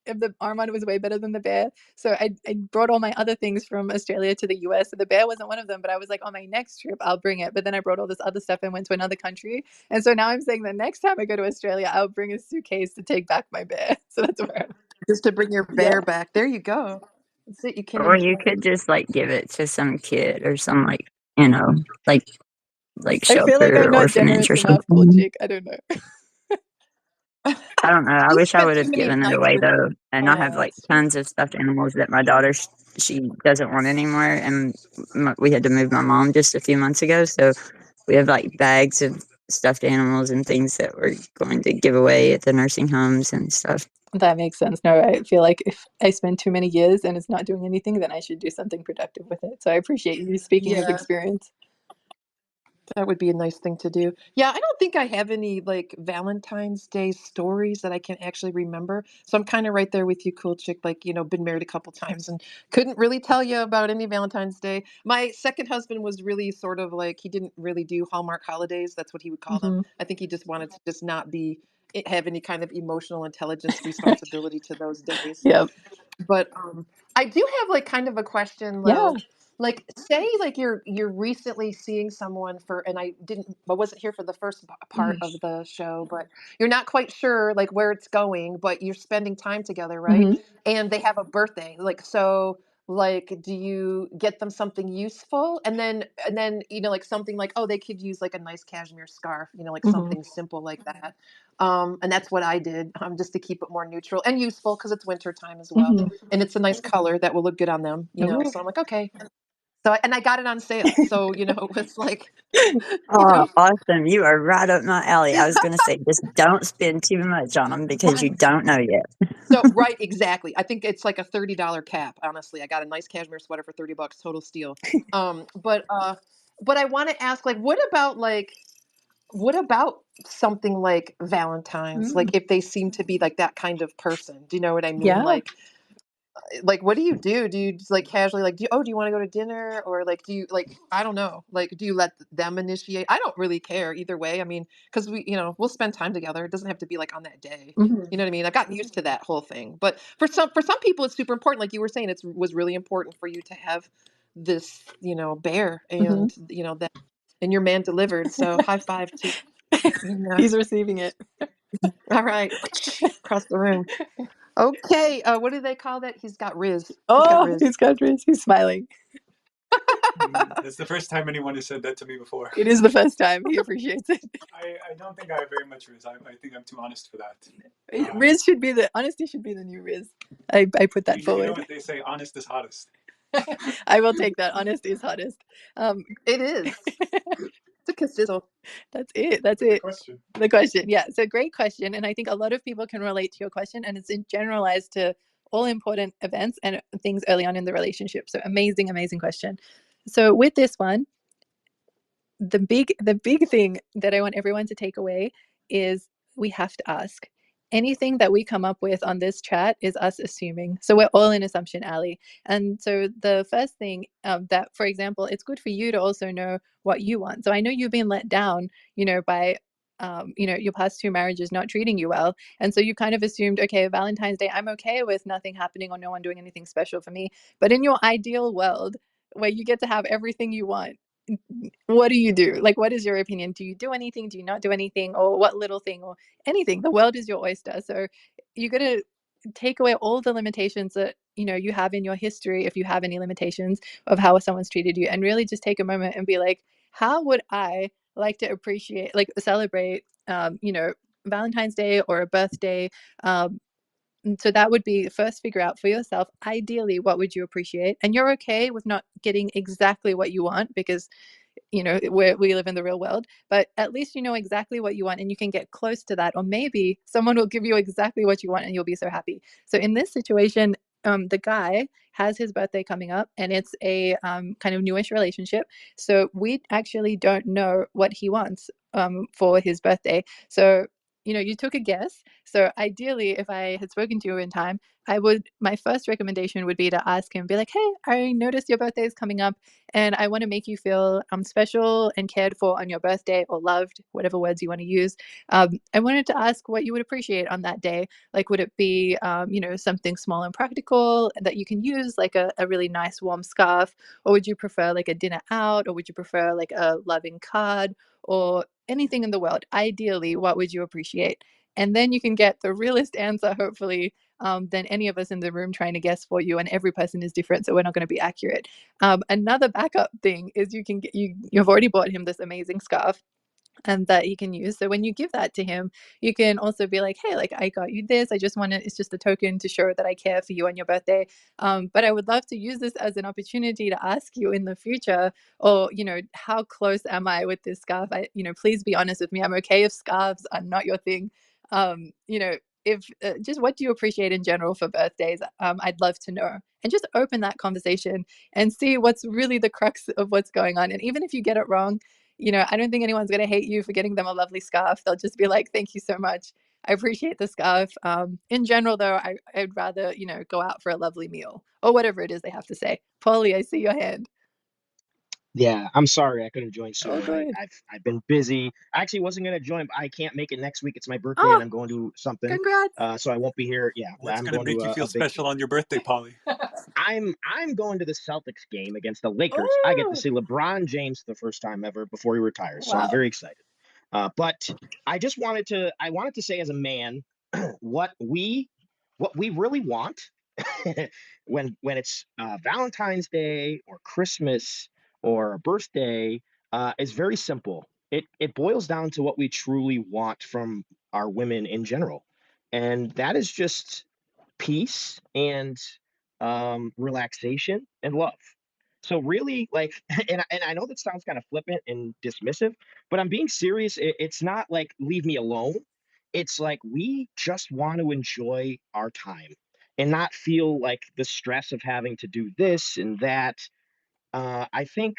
if the Armand was way better than the bear. So I brought all my other things from Australia to the US. So the bear wasn't one of them, but I was like, on my next trip, I'll bring it. But then I brought all this other stuff and went to another country. And so now I'm saying the next time I go to Australia, I'll bring a suitcase to take back my bear. So that's where just to bring your bear back. There you go. That's it. You can Or you enjoy could it. just, like, give it to some kid or some, like, you know, like I feel like shelter I'm or not orphanage generous or enough, Cool something. Chick. I don't know. I don't know. I You wish I spent would too have many given it nights away with. though. And I have Oh, like that's sweet. tons of stuffed animals that my daughter she doesn't want anymore, and we had to move my mom just a few months ago, so we have like bags of stuffed animals and things that we're going to give away at the nursing homes and stuff. That makes sense. No, I feel like if I spend too many years and it's not doing anything, then I should do something productive with it. So I appreciate you speaking with Yeah. experience. That would be a nice thing to do. Yeah, I don't think I have any like Valentine's Day stories that I can actually remember. So I'm kind of right there with you, cool chick. Like, been married a couple times and couldn't really tell you about any Valentine's Day. My second husband was really sort of like he didn't really do Hallmark holidays. That's what he would call them. I think he just wanted to just not have any kind of emotional intelligence responsibility to those days. Yep. But I do have like kind of a question Yeah. though. Like say like you're recently seeing someone and I wasn't here for the first part of the show, but you're not quite sure like where it's going, but you're spending time together, right? And they have a birthday. Like so like do you get them something useful and then like something like they could use like a nice cashmere scarf, like something simple like that. And that's what I did, just to keep it more neutral and useful because it's winter time as well. And it's a nice color that will look good on them, Ooh. So I'm like, okay. So and I got it on sale. So, it's like, Oh, awesome. You are right up my alley. I was going to say, just don't spend too much on them because you Right. don't know yet. So, right, exactly. I think it's like a $30 cap, honestly. I got a nice cashmere sweater for $30, total steal. But I want to ask, like, what about something like Valentine's? Like, if they seem to be like that kind of person, do you know what I mean? Yeah. Like what do you do? Do you just like casually like do you want to go to dinner, or like do you like I don't know, like do you let them initiate? I don't really care either way. I mean, because we'll spend time together. It doesn't have to be like on that day. You know what I mean? I've gotten used to that whole thing. But for some people it's super important. Like you were saying, it was really important for you to have this bear, and that, and your man delivered. So high five to He's receiving it. all right, across the room. Okay, what do they call that? He's got Riz. He's got Riz. He's smiling. That's the first time anyone has said that to me before. It is the first time. He appreciates it. I don't think I have very much Riz. I think I'm too honest for that. Riz honesty should be the new Riz. I put that forward. You know what they say, honest is hottest. I will take that. Honest is hottest. It is. It's a consizzle. That's it. The question. Yeah, it's a great question. And I think a lot of people can relate to your question, and it's generalized to all important events and things early on in the relationship. So amazing question. So with this one, the big thing that I want everyone to take away is we have to ask. Anything that we come up with on this chat is us assuming. So we're all in assumption alley. And so the first thing that, for example, it's good for you to also know what you want. So I know you've been let down, by your past 2 marriages not treating you well. And so you kind of assumed, okay, Valentine's Day, I'm okay with nothing happening or no one doing anything special for me. But in your ideal world, where you get to have everything you want, what do you do? Like, what is your opinion? Do you do anything? Do you not do anything? Or what little thing or anything? The world is your oyster. So you got to take away all the limitations that you have in your history, if you have any limitations of how someone's treated you, and really just take a moment and be like, how would I like to appreciate, like celebrate Valentine's Day or a birthday? So that would be first, figure out for yourself, ideally, what would you appreciate? And you're okay with not getting exactly what you want, because we live in the real world, but at least you know exactly what you want and you can get close to that. Or maybe someone will give you exactly what you want and you'll be so happy. So in this situation, the guy has his birthday coming up, and it's a kind of newish relationship. So we actually don't know what he wants for his birthday. So you took a guess. So ideally, if I had spoken to you in time, my first recommendation would be to ask him, be like, hey, I noticed your birthday is coming up and I want to make you feel special and cared for on your birthday, or loved, whatever words you want to use. I wanted to ask what you would appreciate on that day. Like, would it be, something small and practical that you can use, like a really nice warm scarf? Or would you prefer like a dinner out? Or would you prefer like a loving card? Or anything in the world? Ideally, what would you appreciate? And then you can get the realest answer, hopefully, than any of us in the room trying to guess for you. And every person is different, so we're not going to be accurate. Another backup thing is you've already bought him this amazing scarf. and that he can use. So when you give that to him, you can also be like, hey, like, I got you this. I just want to, it's just a token to show that I care for you on your birthday. But I would love to use this as an opportunity to ask you in the future, or, how close am I with this scarf? Please be honest with me. I'm okay if scarves are not your thing. If just what do you appreciate in general for birthdays? I'd love to know. And just open that conversation and see what's really the crux of what's going on. And even if you get it wrong, I don't think anyone's going to hate you for getting them a lovely scarf. They'll just be like, thank you so much. I appreciate the scarf. In general, though, I'd rather, go out for a lovely meal or whatever it is they have to say. Polly, I see your hand. Yeah, I'm sorry I couldn't join Oh, sooner. good. I've been busy. I actually wasn't gonna join, but I can't make it next week. It's my birthday, Oh, and I'm going to something, congrats. so I won't be here. Yeah, What's I'm going to going to make you feel a big special thing. on your birthday, Polly? I'm going to the Celtics game against the Lakers. I get to Oh, see LeBron James the first time ever before he retires, so I'm wow. very excited. But I wanted to say as a man what we what we really want when it's Valentine's Day or Christmas or a birthday is very simple. It boils down to what we truly want from our women in general, and that is just peace and relaxation and love. So really, like, and I know that sounds kind of flippant and dismissive, but I'm being serious. It's not like leave me alone. It's like we just want to enjoy our time and not feel like the stress of having to do this and that. I think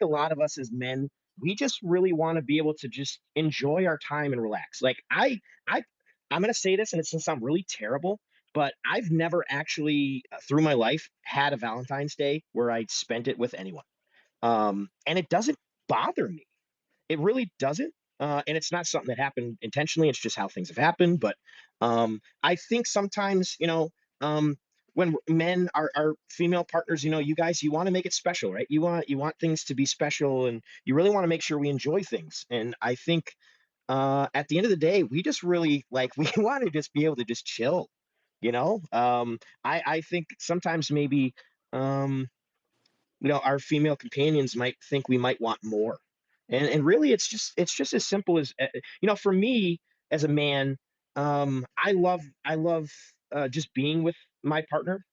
a lot of us as men, we just really want to be able to just enjoy our time and relax. Like I, I'm gonna say this, and it's gonna sound really terrible, but I've never actually through my life had a Valentine's Day where I spent it with anyone, and it doesn't bother me. It really doesn't. And it's not something that happened intentionally. It's just how things have happened. But I think sometimes, when men are female partners, you guys, you want to make it special, right? You want things to be special, and you really want to make sure we enjoy things. And I think at the end of the day, we just really like we want to just be able to just chill. I think sometimes maybe um, our female companions might think we might want more, and really it's just as simple as for me as a man. I love just being with my partner,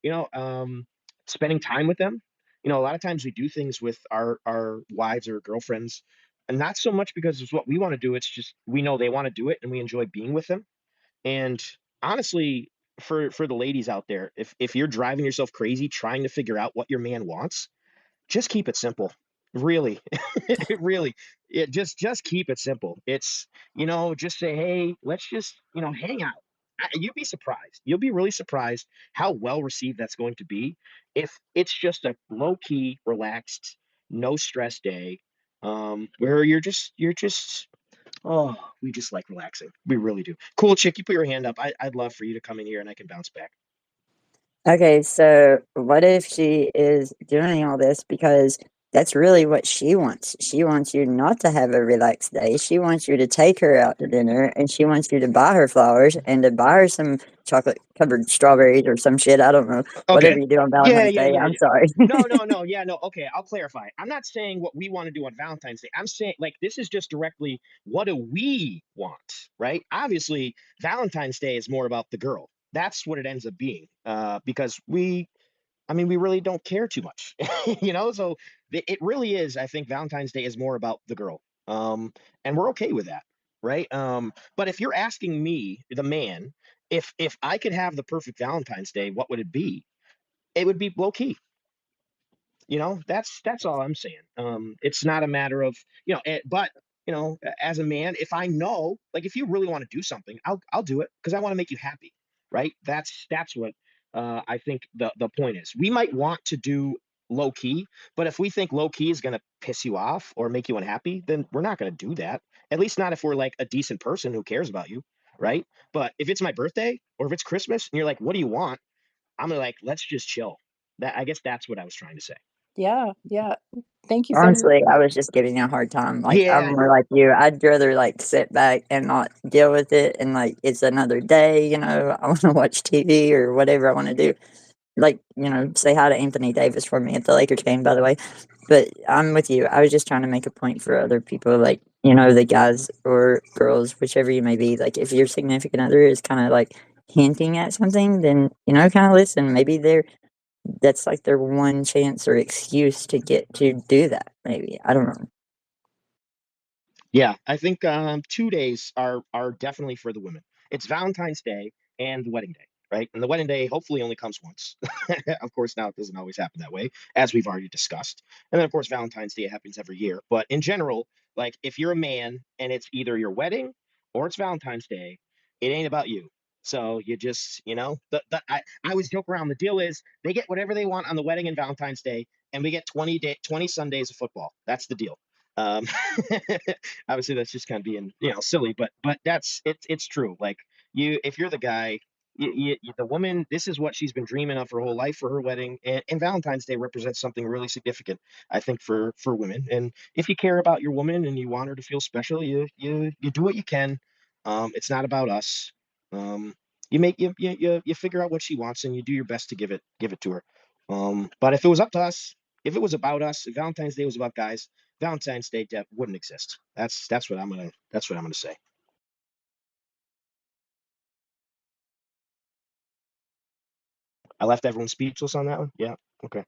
spending time with them. A lot of times we do things with our wives or girlfriends, and not so much because it's what we want to do. It's just we know they want to do it and we enjoy being with them. And honestly, for the ladies out there, if you're driving yourself crazy trying to figure out what your man wants, just keep it simple. Really. Really. Just keep it simple. It's, just say, hey, let's just, hang out. You'd be surprised. You'll be really surprised how well received that's going to be if it's just a low key, relaxed, no stress day, where you're just oh, we just like relaxing. We really do. Cool, chick. You put your hand up. I'd love for you to come in here and I can bounce back. Okay, so what if she is doing all this because that's really what she wants? She wants you not to have a relaxed day. She wants you to take her out to dinner, and she wants you to buy her flowers and to buy her some chocolate covered strawberries or some shit. I don't know. Whatever Okay. you do on Yeah, Valentine's yeah, Day. yeah, I'm yeah. sorry. No, no, no. Yeah, no. Okay, I'll clarify. I'm not saying what we want to do on Valentine's Day. I'm saying like this is just directly what do we want, right? Obviously, Valentine's Day is more about the girl. That's what it ends up being. Because we really don't care too much, So it really is. I think Valentine's Day is more about the girl, and we're okay with that, right? But if you're asking me, the man, if I could have the perfect Valentine's Day, what would it be? It would be low key. That's all I'm saying. It's not a matter of but as a man, if I know, like, if you really want to do something, I'll do it because I want to make you happy, right? That's what I think the point is. We might want to do low key, but if we think low key is going to piss you off or make you unhappy, then we're not going to do that. At least not if we're like a decent person who cares about you, right? But if it's my birthday or if it's Christmas and you're like, what do you want? I'm gonna like, let's just chill. I guess that's what I was trying to say. Yeah, yeah. Thank you so much. Honestly, I was just giving you a hard time. Like, Yeah, I'm I more know. like you. I'd rather like sit back and not deal with it, and like it's another day. I want to watch TV or whatever I want to do. Like, say hi to Anthony Davis for me at the Lakers game, by the way. But I'm with you. I was just trying to make a point for other people. Like, you know, the guys or girls, whichever you may be, like if your significant other is kind of like hinting at something, then, you know, kind of listen. Maybe that's like their one chance or excuse to get to do that. Maybe. I don't know. Yeah, I think 2 days are definitely for the women. It's Valentine's Day and the wedding day, right? And the wedding day hopefully only comes once. Of course, now it doesn't always happen that way, as we've already discussed. And then of course Valentine's Day happens every year. But in general, like if you're a man and it's either your wedding or it's Valentine's Day, it ain't about you. So you just, you know, I always joke around. The deal is they get whatever they want on the wedding and Valentine's Day, and we get 20 Sundays of football. That's the deal. Um, obviously that's just kind of being, you know, silly, but that's it's true. Like if you're the guy, the woman, this is what she's been dreaming of her whole life for her wedding, and Valentine's Day represents something really significant, I think, for women. And if you care about your woman and you want her to feel special, you do what you can. It's not about us. Um, you make you figure out what she wants and you do your best to give it to her. But if it was up to us, if it was about us, if Valentine's Day was about guys, Valentine's Day wouldn't exist. That's what I'm gonna say. I left everyone speechless on that one. Yeah. Okay.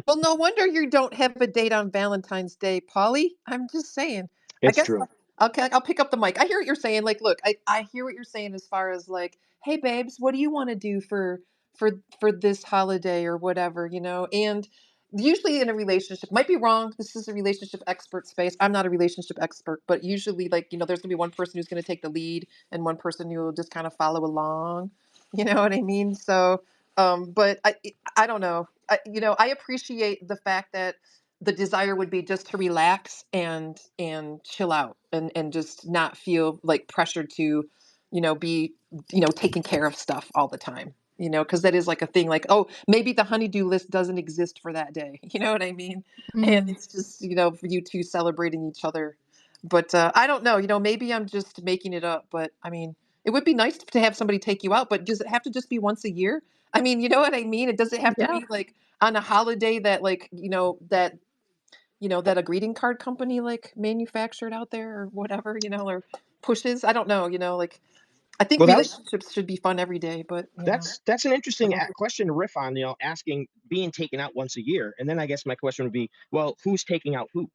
Well, no wonder you don't have a date on Valentine's Day, Polly. I'm just saying. I It's guess true. I'll pick up the mic. I hear what you're saying. Like, look, I hear what you're saying as far as like, hey, babes, what do you want to do for this holiday or whatever, you know? And usually in a relationship, might be wrong. This is a relationship expert space. I'm not a relationship expert, but usually, like, you know, there's gonna be one person who's gonna take the lead and one person who will just kind of follow along. You know what I mean? So, but I don't know. You know, I appreciate the fact that the desire would be just to relax and chill out and just not feel like pressured to, you know, be, you know, taking care of stuff all the time. You know, because that is like a thing. Like, oh, maybe the honeydew list doesn't exist for that day. You know what I mean? And Mm. it's just, you know, for you two celebrating each other. But I don't know. You know, maybe I'm just making it up. But I mean, it would be nice to have somebody take you out. But does it have to just be once a year? I mean, you know what I mean? It doesn't have to Yeah. be like on a holiday that like, you know, that a greeting card company like manufactured out there or whatever, you know, or pushes. I don't know, you know, like I think Well, relationships should be fun every day, but you know. that's an interesting question to riff on. You know, asking being taken out once a year, and then I guess my question would be, well, who's taking out who?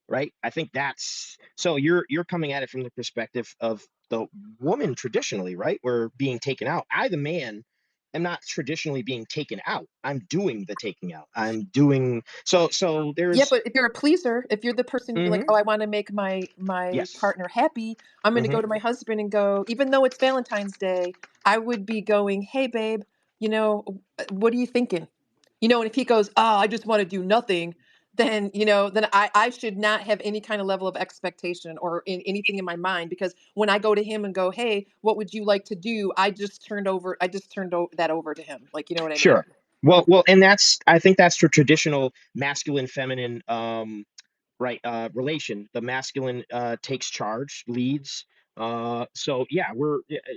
Right? I think that's so you're coming at it from the perspective of the woman traditionally, right? We're being taken out. I, the man, am not traditionally being taken out. I'm doing the taking out. I'm doing so Yeah, there's but if you're a pleaser, if you're the person you're like, hmm "Oh, I wanna make my yes. partner happy," I'm gonna Hmm. go to my husband and go even though it's Valentine's Day, I would be going, "Hey, babe, you know, what are you thinking?" You know, and if he goes, "Oh, I just wanna do nothing," then, you know, then I should not have any kind of level of expectation or anything in my mind because when I go to him and go, "Hey, what would you like to do?" I just turned that over to him. Like, you know what I mean? Sure. Well, and that's I think that's the traditional masculine feminine right relation. The masculine takes charge, leads. So yeah,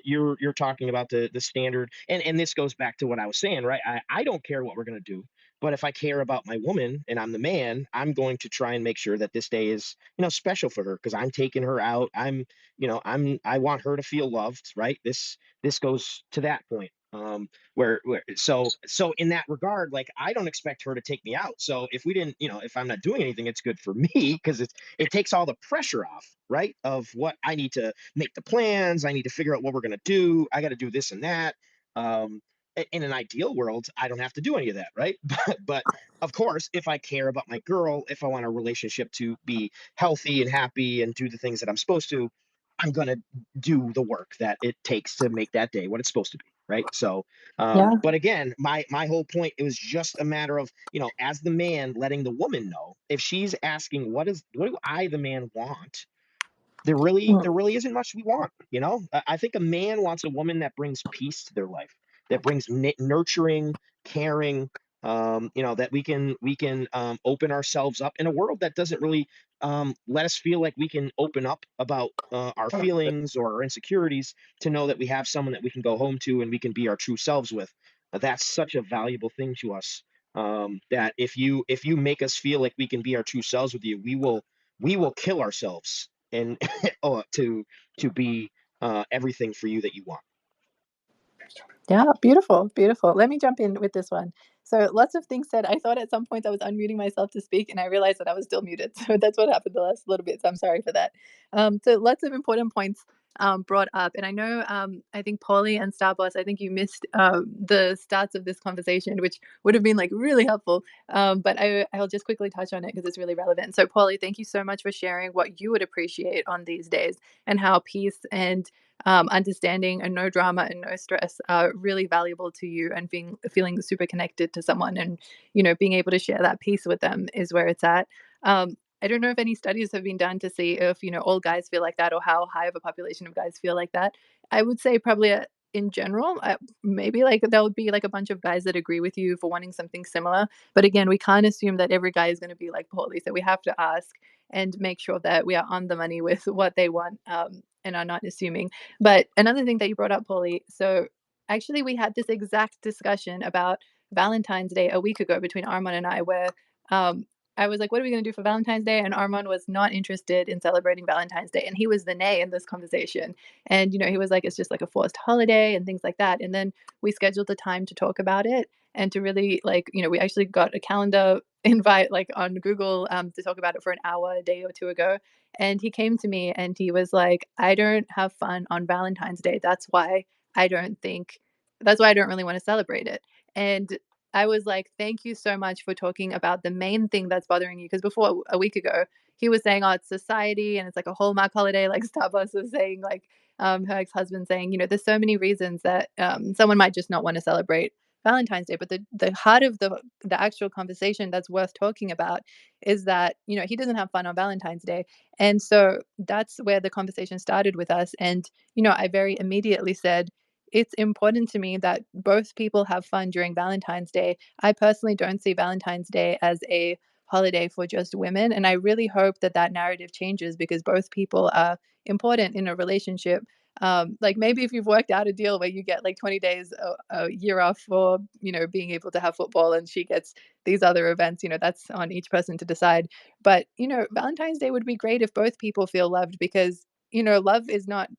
you're talking about the standard, and this goes back to what I was saying, right? I don't care what we're gonna do, but if I care about my woman and I'm the man, I'm going to try and make sure that this day is, you know, special for her because I'm taking her out. I'm, you know, I want her to feel loved, right? This goes to that point. Where so in that regard, like I don't expect her to take me out. So if we didn't, you know, if I'm not doing anything, it's good for me because it takes all the pressure off, right? Of what I need to make the plans, I need to figure out what we're gonna do, I got to do this and that. um in an ideal world, I don't have to do any of that, right? But of course, if I care about my girl, if I want a relationship to be healthy and happy and do the things that I'm supposed to, I'm gonna do the work that it takes to make that day what it's supposed to be, right? So Yeah. but again, my whole point, it was just a matter of, you know, as the man letting the woman know if she's asking what do I, the man, want, Mm. there really isn't much we want, you know. I think a man wants a woman that brings peace to their life, that brings nurturing, caring, you know, that we can open ourselves up in a world that doesn't really let us feel like we can open up about our feelings or our insecurities, to know that we have someone that we can go home to and we can be our true selves with. That's such a valuable thing to us, that if you make us feel like we can be our true selves with you, we will kill ourselves and to be everything for you that you want. Yeah, beautiful, beautiful. Let me jump in with this one. So lots of things said. I thought at some point I was unmuting myself to speak, and I realized that I was still muted. So that's what happened the last little bit. So I'm sorry for that. So lots of important points brought up, and I know I think Polly and Starboss, I think you missed the starts of this conversation, which would have been like really helpful. But I'll just quickly touch on it because it's really relevant. So Polly, thank you so much for sharing what you would appreciate on these days and how peace and understanding and no drama and no stress are really valuable to you, and feeling super connected to someone, and being able to share that peace with them is where it's at. I don't know if any studies have been done to see if all guys feel like that, or how high of a population of guys feel like that. I would say probably in general, maybe like there would be like a bunch of guys that agree with you for wanting something similar, but again, we can't assume that every guy is going to be like Paulie, so we have to ask and make sure that we are on the money with what they want, and are not assuming. But another thing that you brought up, Polly, so actually we had this exact discussion about Valentine's Day a week ago between Armand and I, where um, I was like, what are we going to do for Valentine's Day? And Armand was not interested in celebrating Valentine's Day. And he was the nay in this conversation. And, he was like, it's just like a forced holiday and things like that. And then we scheduled a time to talk about it and to really like, we actually got a calendar invite like on Google to talk about it for an hour a day or two ago. And he came to me and he was like, I don't have fun on Valentine's Day. I don't think, that's why I don't really want to celebrate it. And I was like, thank you so much for talking about the main thing that's bothering you. Because before, a week ago, he was saying, oh, it's society and it's like a Hallmark holiday, like Starbucks was saying, like her ex-husband saying, there's so many reasons that someone might just not want to celebrate Valentine's Day. But the heart of the actual conversation that's worth talking about is that, he doesn't have fun on Valentine's Day. And so that's where the conversation started with us. And, I very immediately said, it's important to me that both people have fun during Valentine's Day. I personally don't see Valentine's Day as a holiday for just women. And I really hope that that narrative changes, because both people are important in a relationship. Like maybe if you've worked out a deal where you get like 20 days a year off for, being able to have football, and she gets these other events, that's on each person to decide. But, Valentine's Day would be great if both people feel loved, because, love is not,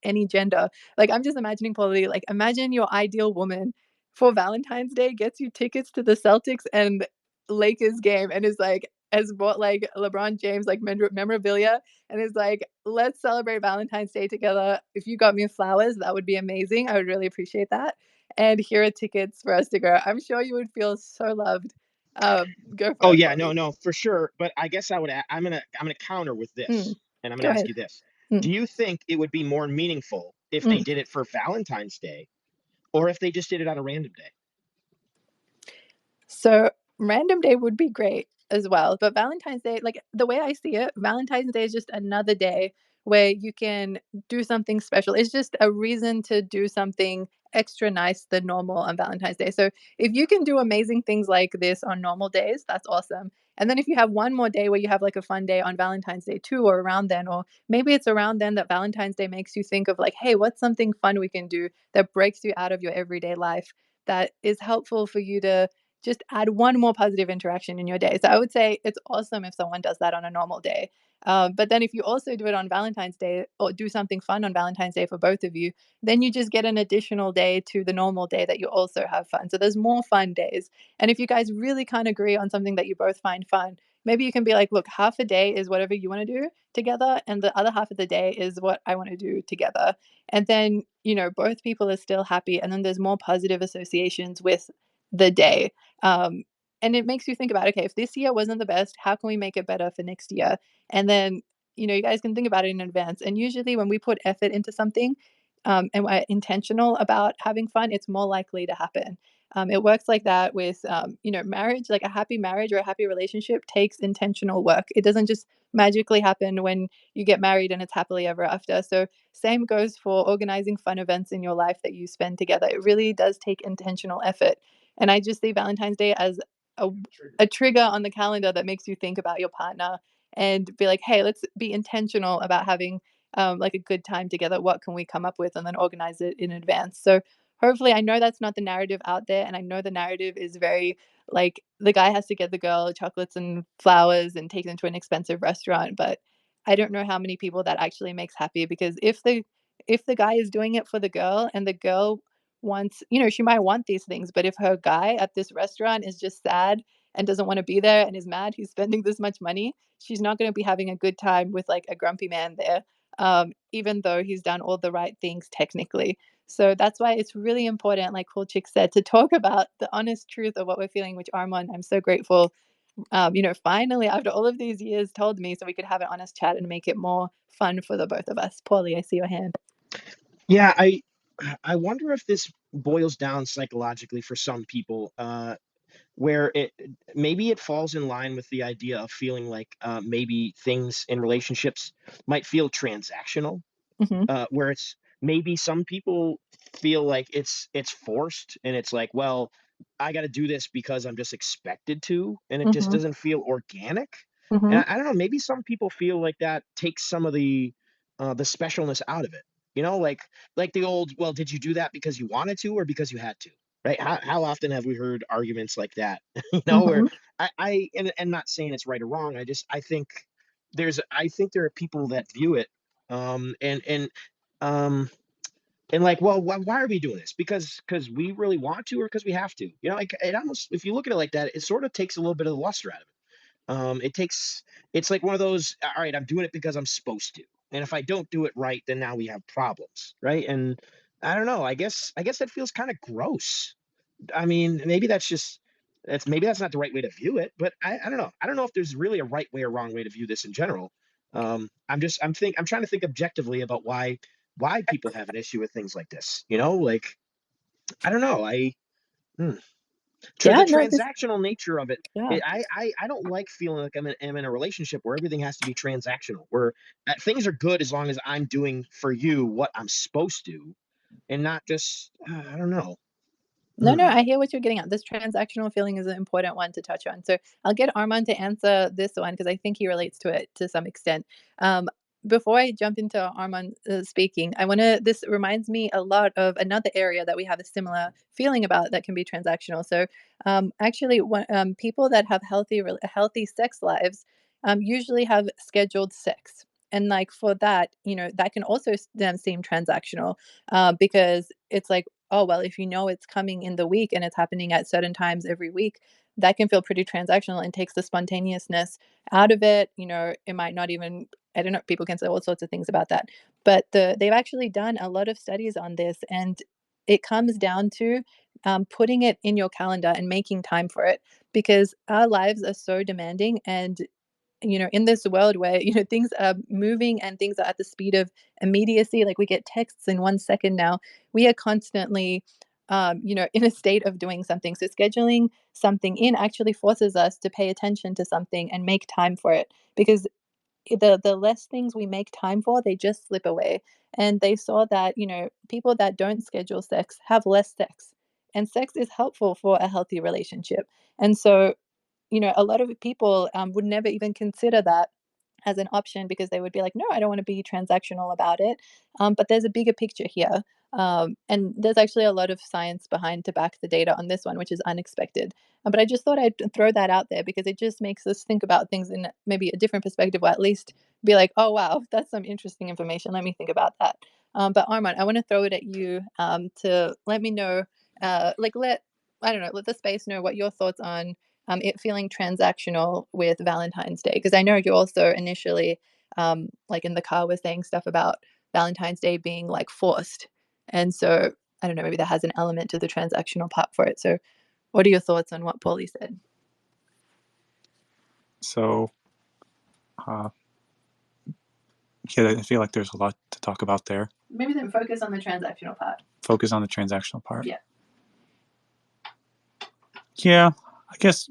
any gender. Like, I'm just imagining, Polly, like, imagine your ideal woman for Valentine's Day gets you tickets to the Celtics and Lakers game, and is like, has bought like LeBron James like memorabilia, and is like, let's celebrate Valentine's Day together. If you got me flowers, that would be amazing. I would really appreciate that. And here are tickets for us to go. I'm sure you would feel so loved. Go for Oh it, yeah, no, Polly. no, for sure. But I guess I'm gonna counter with Mm, this, and I'm gonna go ask ahead. you this: Mm, do you think it would be more meaningful if they mm. did it for Valentine's Day, or if they just did it on a random day? So random day would be great as well. But Valentine's Day, like the way I see it, Valentine's Day is just another day where you can do something special. It's just a reason to do something extra nice than normal on Valentine's Day. So if you can do amazing things like this on normal days, that's awesome. And then if you have one more day where you have like a fun day on Valentine's Day too, or around then, or maybe it's around then that Valentine's Day makes you think of like, hey, what's something fun we can do that breaks you out of your everyday life, that is helpful for you to just add one more positive interaction in your day. So I would say it's awesome if someone does that on a normal day. But then if you also do it on Valentine's Day, or do something fun on Valentine's Day for both of you, then you just get an additional day to the normal day that you also have fun. So there's more fun days. And if you guys really can't agree on something that you both find fun, maybe you can be like, look, half a day is whatever you want to do together, and the other half of the day is what I want to do together. And then, both people are still happy. And then there's more positive associations with the day. um, and it makes you think about, okay, if this year wasn't the best, how can we make it better for next year? And then, you guys can think about it in advance. And usually when we put effort into something, and we're intentional about having fun, it's more likely to happen. It works like that with, marriage. Like a happy marriage or a happy relationship takes intentional work. It doesn't just magically happen when you get married and it's happily ever after. So same goes for organizing fun events in your life that you spend together. It really does take intentional effort. And I just see Valentine's Day as a, a trigger on the calendar that makes you think about your partner and be like, hey, let's be intentional about having like a good time together. What can we come up with? And then organize it in advance. So hopefully, I know that's not the narrative out there, and I know the narrative is very like the guy has to get the girl chocolates and flowers and take them to an expensive restaurant, but I don't know how many people that actually makes happy, because if the guy is doing it for the girl and the girl wants, she might want these things, but if her guy at this restaurant is just sad and doesn't want to be there and is mad he's spending this much money, she's not going to be having a good time with like a grumpy man there, even though he's done all the right things technically. So that's why it's really important, like Cool Chick said, to talk about the honest truth of what we're feeling, which Armand, I'm so grateful, finally after all of these years told me so we could have an honest chat and make it more fun for the both of us. Paulie, I see your hand. Yeah, I wonder if this boils down psychologically for some people, where it maybe it falls in line with the idea of feeling like maybe things in relationships might feel transactional, Mm-hmm. where it's maybe some people feel like it's forced and it's like, well, I got to do this because I'm just expected to, and it just Mm-hmm. doesn't feel organic. And Mm-hmm. I don't know, maybe some people feel like that takes some of the specialness out of it. Like the old, well, did you do that because you wanted to or because you had to? Right? How often have we heard arguments like that? Where Mm-hmm. and not saying it's right or wrong. I think there are people that view it um and and um and like, well, why are we doing this? Because we really want to, or because we have to? Like it almost, if you look at it like that, it sort of takes a little bit of the luster out of it. It's like one of those, all right, I'm doing it because I'm supposed to, and if I don't do it right, then now we have problems, right? And I don't know. I guess that feels kind of gross. I mean, maybe that's not the right way to view it, but I don't know. I don't know if there's really a right way or wrong way to view this in general. I'm trying to think objectively about why people have an issue with things like this. Like I don't know. Hmm. Yeah, The no, this, transactional nature of it. yeah. I don't like feeling like I'm in a relationship where everything has to be transactional, where things are good as long as I'm doing for you what I'm supposed to, and not just I don't know. No, Hmm. no, I hear what you're getting at. This transactional feeling is an important one to touch on. So I'll get Armand to answer this one because I think he relates to it to some extent. Um, before I jump into Armand speaking, this reminds me a lot of another area that we have a similar feeling about that can be transactional. So actually, people that have healthy sex lives usually have scheduled sex. And like for that, that can also then seem transactional because it's like, oh, well, if it's coming in the week and it's happening at certain times every week, that can feel pretty transactional and takes the spontaneousness out of it. It might not even, I don't know, people can say all sorts of things about that. But they've actually done a lot of studies on this, and it comes down to putting it in your calendar and making time for it, because our lives are so demanding. And in this world where things are moving and things are at the speed of immediacy, like we get texts in 1 second now, we are constantly in a state of doing something. So scheduling something in actually forces us to pay attention to something and make time for it, because the less things we make time for, they just slip away. And they saw that people that don't schedule sex have less sex, and sex is helpful for a healthy relationship. And so a lot of people would never even consider that as an option, because they would be like, no, I don't want to be transactional about it. But there's a bigger picture here. And there's actually a lot of science behind to back the data on this one, which is unexpected. But I just thought I'd throw that out there because it just makes us think about things in maybe a different perspective, or at least be like, oh, wow, that's some interesting information. Let me think about that. But Armand, I want to throw it at you to let me know, I don't know, let the space know what your thoughts on it feeling transactional with Valentine's Day. Because I know you also initially, like in the car, was saying stuff about Valentine's Day being like forced. And so I don't know, maybe that has an element to the transactional part for it. So what are your thoughts on what Paulie said? So, uh, yeah, I feel like there's a lot to talk about there. Maybe then focus on the transactional part. Focus on the transactional part. Yeah. Yeah, I guess,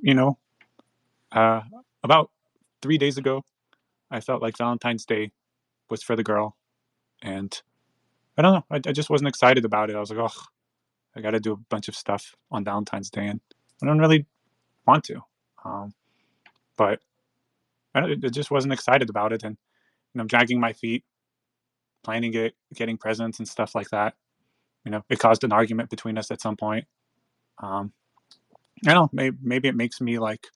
about 3 days ago, I felt like Valentine's Day was for the girl. And I don't know, I just wasn't excited about it. I was like, oh, I got to do a bunch of stuff on Valentine's Day, and I don't really want to. But I just wasn't excited about it. And, dragging my feet, planning it, getting presents and stuff like that. it caused an argument between us at some point. I don't know, maybe it makes me like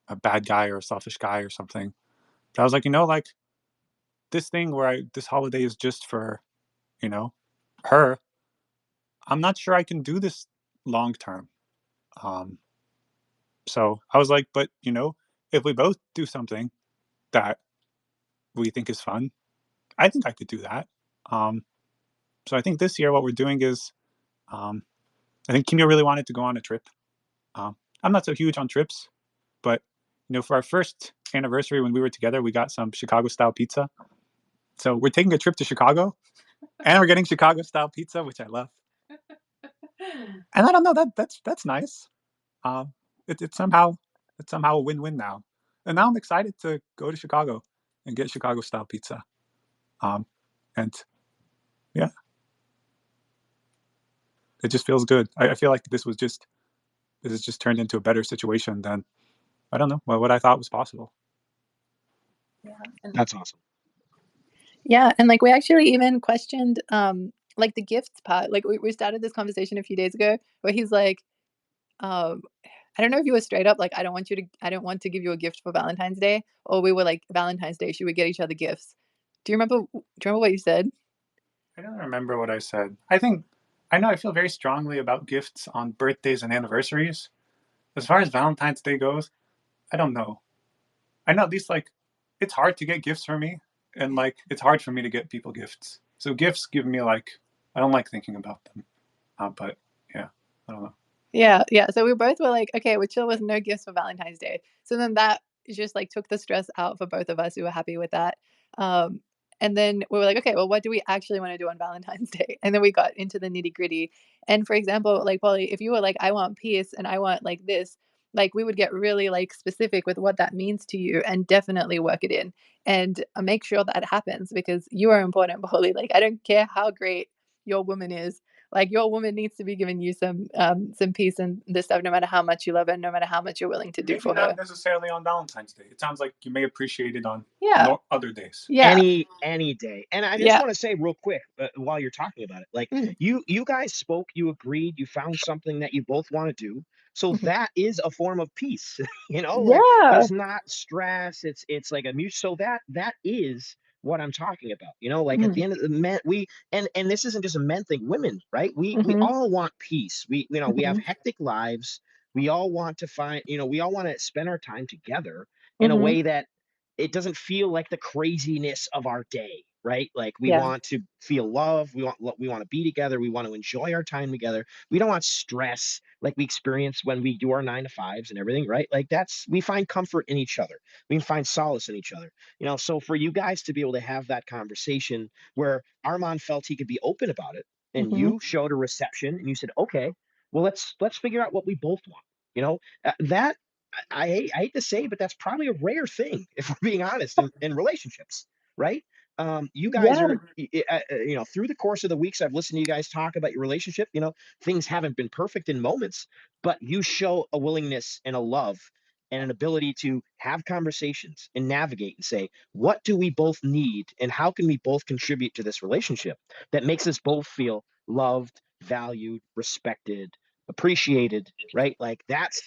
a bad guy or a selfish guy or something. But I was like, like this thing where this holiday is just for, her. I'm not sure I can do this long term. So I was like, but if we both do something that we think is fun, I think I could do that. So I think this year what we're doing is, I think Kimia really wanted to go on a trip. I'm not so huge on trips, but for our first anniversary when we were together, we got some Chicago style pizza. So we're taking a trip to Chicago, and we're getting Chicago style pizza, which I love. And I don't know, that's nice. It's somehow a win-win now. And now I'm excited to go to Chicago and get Chicago style pizza. And yeah, it just feels good. I feel like this has just turned into a better situation than, I don't know, what I thought was possible. Yeah. That's awesome. Yeah, and like we actually even questioned like the gifts part. Like we started this conversation a few days ago where he's like, I don't know if you were straight up like I don't want to give you a gift for Valentine's Day, or we were like Valentine's Day, should we get each other gifts? Do you remember what you said? I don't remember what I said. I know I feel very strongly about gifts on birthdays and anniversaries. As far as Valentine's Day goes, I don't know. I know at least like it's hard to get gifts for me, and like it's hard for me to get people gifts. So gifts give me like, I don't like thinking about them. But yeah, I don't know. Yeah. So we both were like, okay, we're chill with no gifts for Valentine's Day. So then that just like took the stress out for both of us. We were happy with that. And then we were like, okay, well, what do we actually want to do on Valentine's Day? And then we got into the nitty gritty. And for example, like Polly, if you were like, I want peace and I want like this, like we would get really like specific with what that means to you and definitely work it in and make sure that happens because you are important, Polly. Like I don't care how great your woman is, like your woman needs to be giving you some peace and this stuff, no matter how much you love her, no matter how much you're willing to do Maybe for not her. necessarily on Valentine's Day. It sounds like you may appreciate it on Yeah. other days. Yeah. Any day. And I just Yeah. want to say real quick while you're talking about it, like Mm. you guys spoke, you agreed, you found something that you both want to do. So Mhm. that is a form of peace. Like Yeah. there's not stress. It's like a mutual. So that is what I'm talking about. Like at Mm. the end of the men, and this isn't just a men thing, women, right? We Mhm. all want peace. We have Mhm. hectic lives. We all want to find, we all want to spend our time together in a Mhm. way that it doesn't feel like the craziness of our day, right? Like we Yeah. want to feel love, we want to be together, we want to enjoy our time together. We don't want stress like we experience when we do our 9 to 5s and everything, right? Like we find comfort in each other. We find solace in each other. So for you guys to be able to have that conversation where Armand felt he could be open about it and Mhm. you showed a reception and you said, okay, well let's figure out what we both want. That I hate to say, but that's probably a rare thing, if we're being honest, in relationships, right? You guys Yeah. are, through the course of the weeks I've listened to you guys talk about your relationship. Things haven't been perfect in moments, but you show a willingness and a love and an ability to have conversations and navigate and say, what do we both need and how can we both contribute to this relationship that makes us both feel loved, valued, respected, appreciated, right? Like that's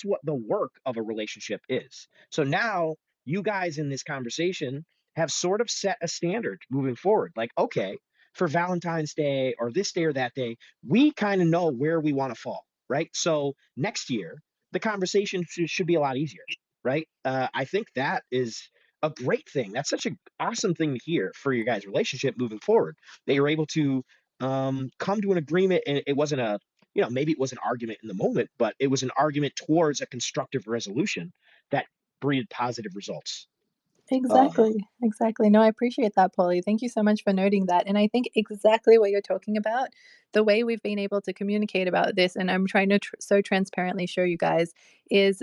what the work of a relationship is. So now you guys in this conversation have sort of set a standard moving forward. Like, okay, for Valentine's Day or this day or that day, we kind of know where we want to fall, right? So next year, the conversation should be a lot easier, right? I think that is a great thing. That's such an awesome thing to hear for your guys' relationship moving forward. That you're able to come to an agreement, and it wasn't maybe it was an argument in the moment, but it was an argument towards a constructive resolution that breeded positive results. Exactly. No, I appreciate that, Polly. Thank you so much for noting that. And I think exactly what you're talking about, the way we've been able to communicate about this, and I'm trying to so transparently show you guys, is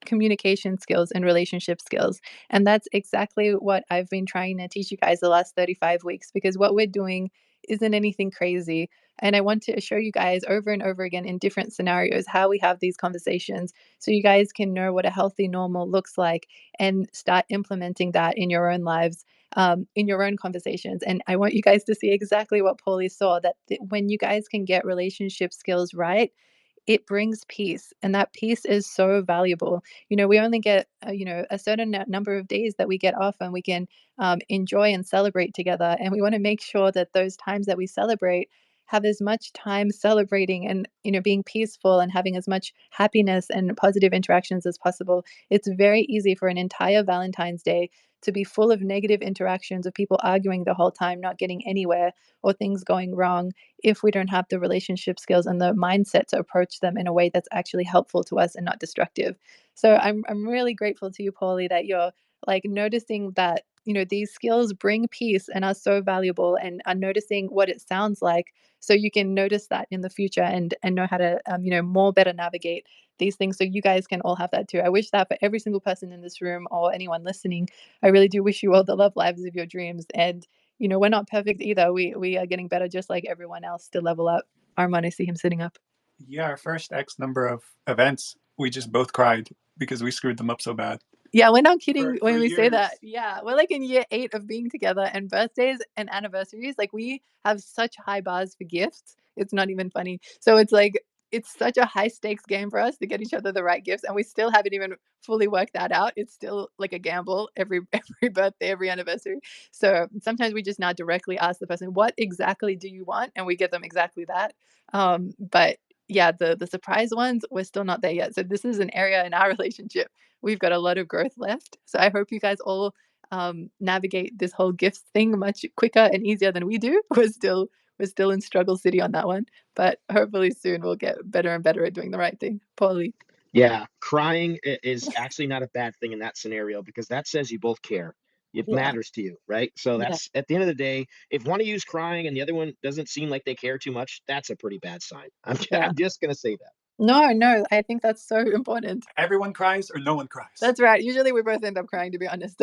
communication skills and relationship skills. And that's exactly what I've been trying to teach you guys the last 35 weeks, because what we're doing isn't anything crazy. And I want to show you guys over and over again in different scenarios how we have these conversations so you guys can know what a healthy normal looks like and start implementing that in your own lives, in your own conversations. And I want you guys to see exactly what Paulie saw, that when you guys can get relationship skills right, it brings peace, and that peace is so valuable. We only get a certain number of days that we get off, and we can enjoy and celebrate together, and we want to make sure that those times that we celebrate have as much time celebrating and being peaceful and having as much happiness and positive interactions as possible. It's very easy for an entire Valentine's Day to be full of negative interactions, of people arguing the whole time, not getting anywhere, or things going wrong, if we don't have the relationship skills and the mindset to approach them in a way that's actually helpful to us and not destructive. So I'm really grateful to you, Paulie, that you're like noticing that these skills bring peace and are so valuable, and are noticing what it sounds like, so you can notice that in the future and know how to more better navigate these things, so you guys can all have that too. I wish that for every single person in this room or anyone listening. I really do wish you all the love lives of your dreams. And we're not perfect either. We are getting better just like everyone else to level up. Armand, I see him sitting up. Yeah, our first X number of events, we just both cried because we screwed them up so bad. Yeah, we're not kidding when we say years. that. Yeah, we're like in year 8 of being together, and birthdays and anniversaries, like we have such high bars for gifts. It's not even funny. So it's like, it's such a high stakes game for us to get each other the right gifts, and we still haven't even fully worked that out. It's still like a gamble every birthday, every anniversary. So sometimes we just now directly ask the person, what exactly do you want? And we get them exactly that. But yeah, the surprise ones, we're still not there yet. So this is an area in our relationship we've got a lot of growth left. So I hope you guys all navigate this whole gifts thing much quicker and easier than we do. We're still in struggle city on that one, but hopefully soon we'll get better and better at doing the right thing. Paulie. Yeah, crying is actually not a bad thing in that scenario because that says you both care. It Yeah. matters to you, right? So Yeah. that's at the end of the day, if one of you is crying and the other one doesn't seem like they care too much, that's a pretty bad sign. Yeah. I'm just gonna say that. No, I think that's so important. Everyone cries or no one cries. That's right. Usually we both end up crying, to be honest.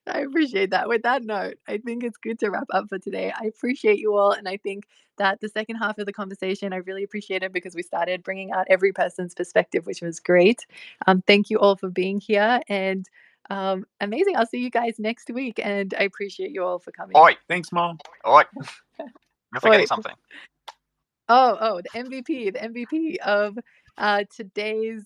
I appreciate that. With that note, I think it's good to wrap up for today. I appreciate you all, and I think that the second half of the conversation, I really appreciate it because we started bringing out every person's perspective, which was great. Thank you all for being here, and amazing. I'll see you guys next week, and I appreciate you all for coming. Oi, Thanks, Mom. oi. You're forgetting Oi. something. Oh, the MVP of today's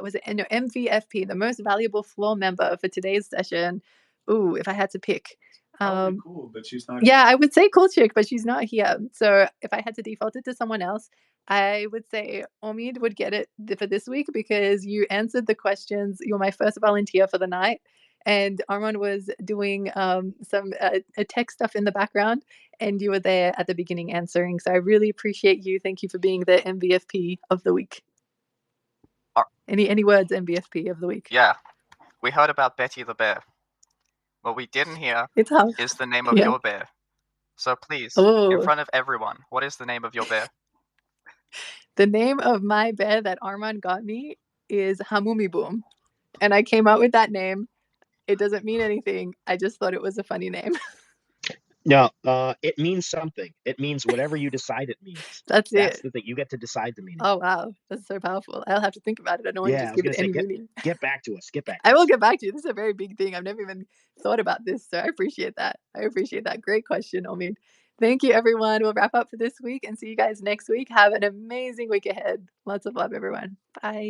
was it no MVFP, the most valuable floor member for today's session. Ooh, if I had to pick. Probably cool, but she's not Yeah, here. I would say cool chick, but she's not here. So if I had to default it to someone else, I would say Omid would get it for this week because you answered the questions. You were my first volunteer for the night, and Armand was doing some tech stuff in the background, and you were there at the beginning answering. So I really appreciate you. Thank you for being the MVFP of the week. Any words, MVFP of the week? Yeah, we heard about Betty the bear. What we didn't hear It's how. is the name of Yeah. your bear. So please, Oh. in front of everyone, what is the name of your bear? The name of my bear that Armand got me is Hamumi Boom. And I came out with that name. It doesn't mean anything. I just thought it was a funny name. No, it means something. It means whatever you decide it means. That's That's it. the thing. You get to decide the meaning. Oh, wow. That's so powerful. I'll have to think about it. I don't want to Yeah, I just was give gonna it say, any meaning. get back to us. Get back. I will get back to you. This is a very big thing. I've never even thought about this. So I appreciate that. Great question, Omid. Thank you, everyone. We'll wrap up for this week and see you guys next week. Have an amazing week ahead. Lots of love, everyone. Bye.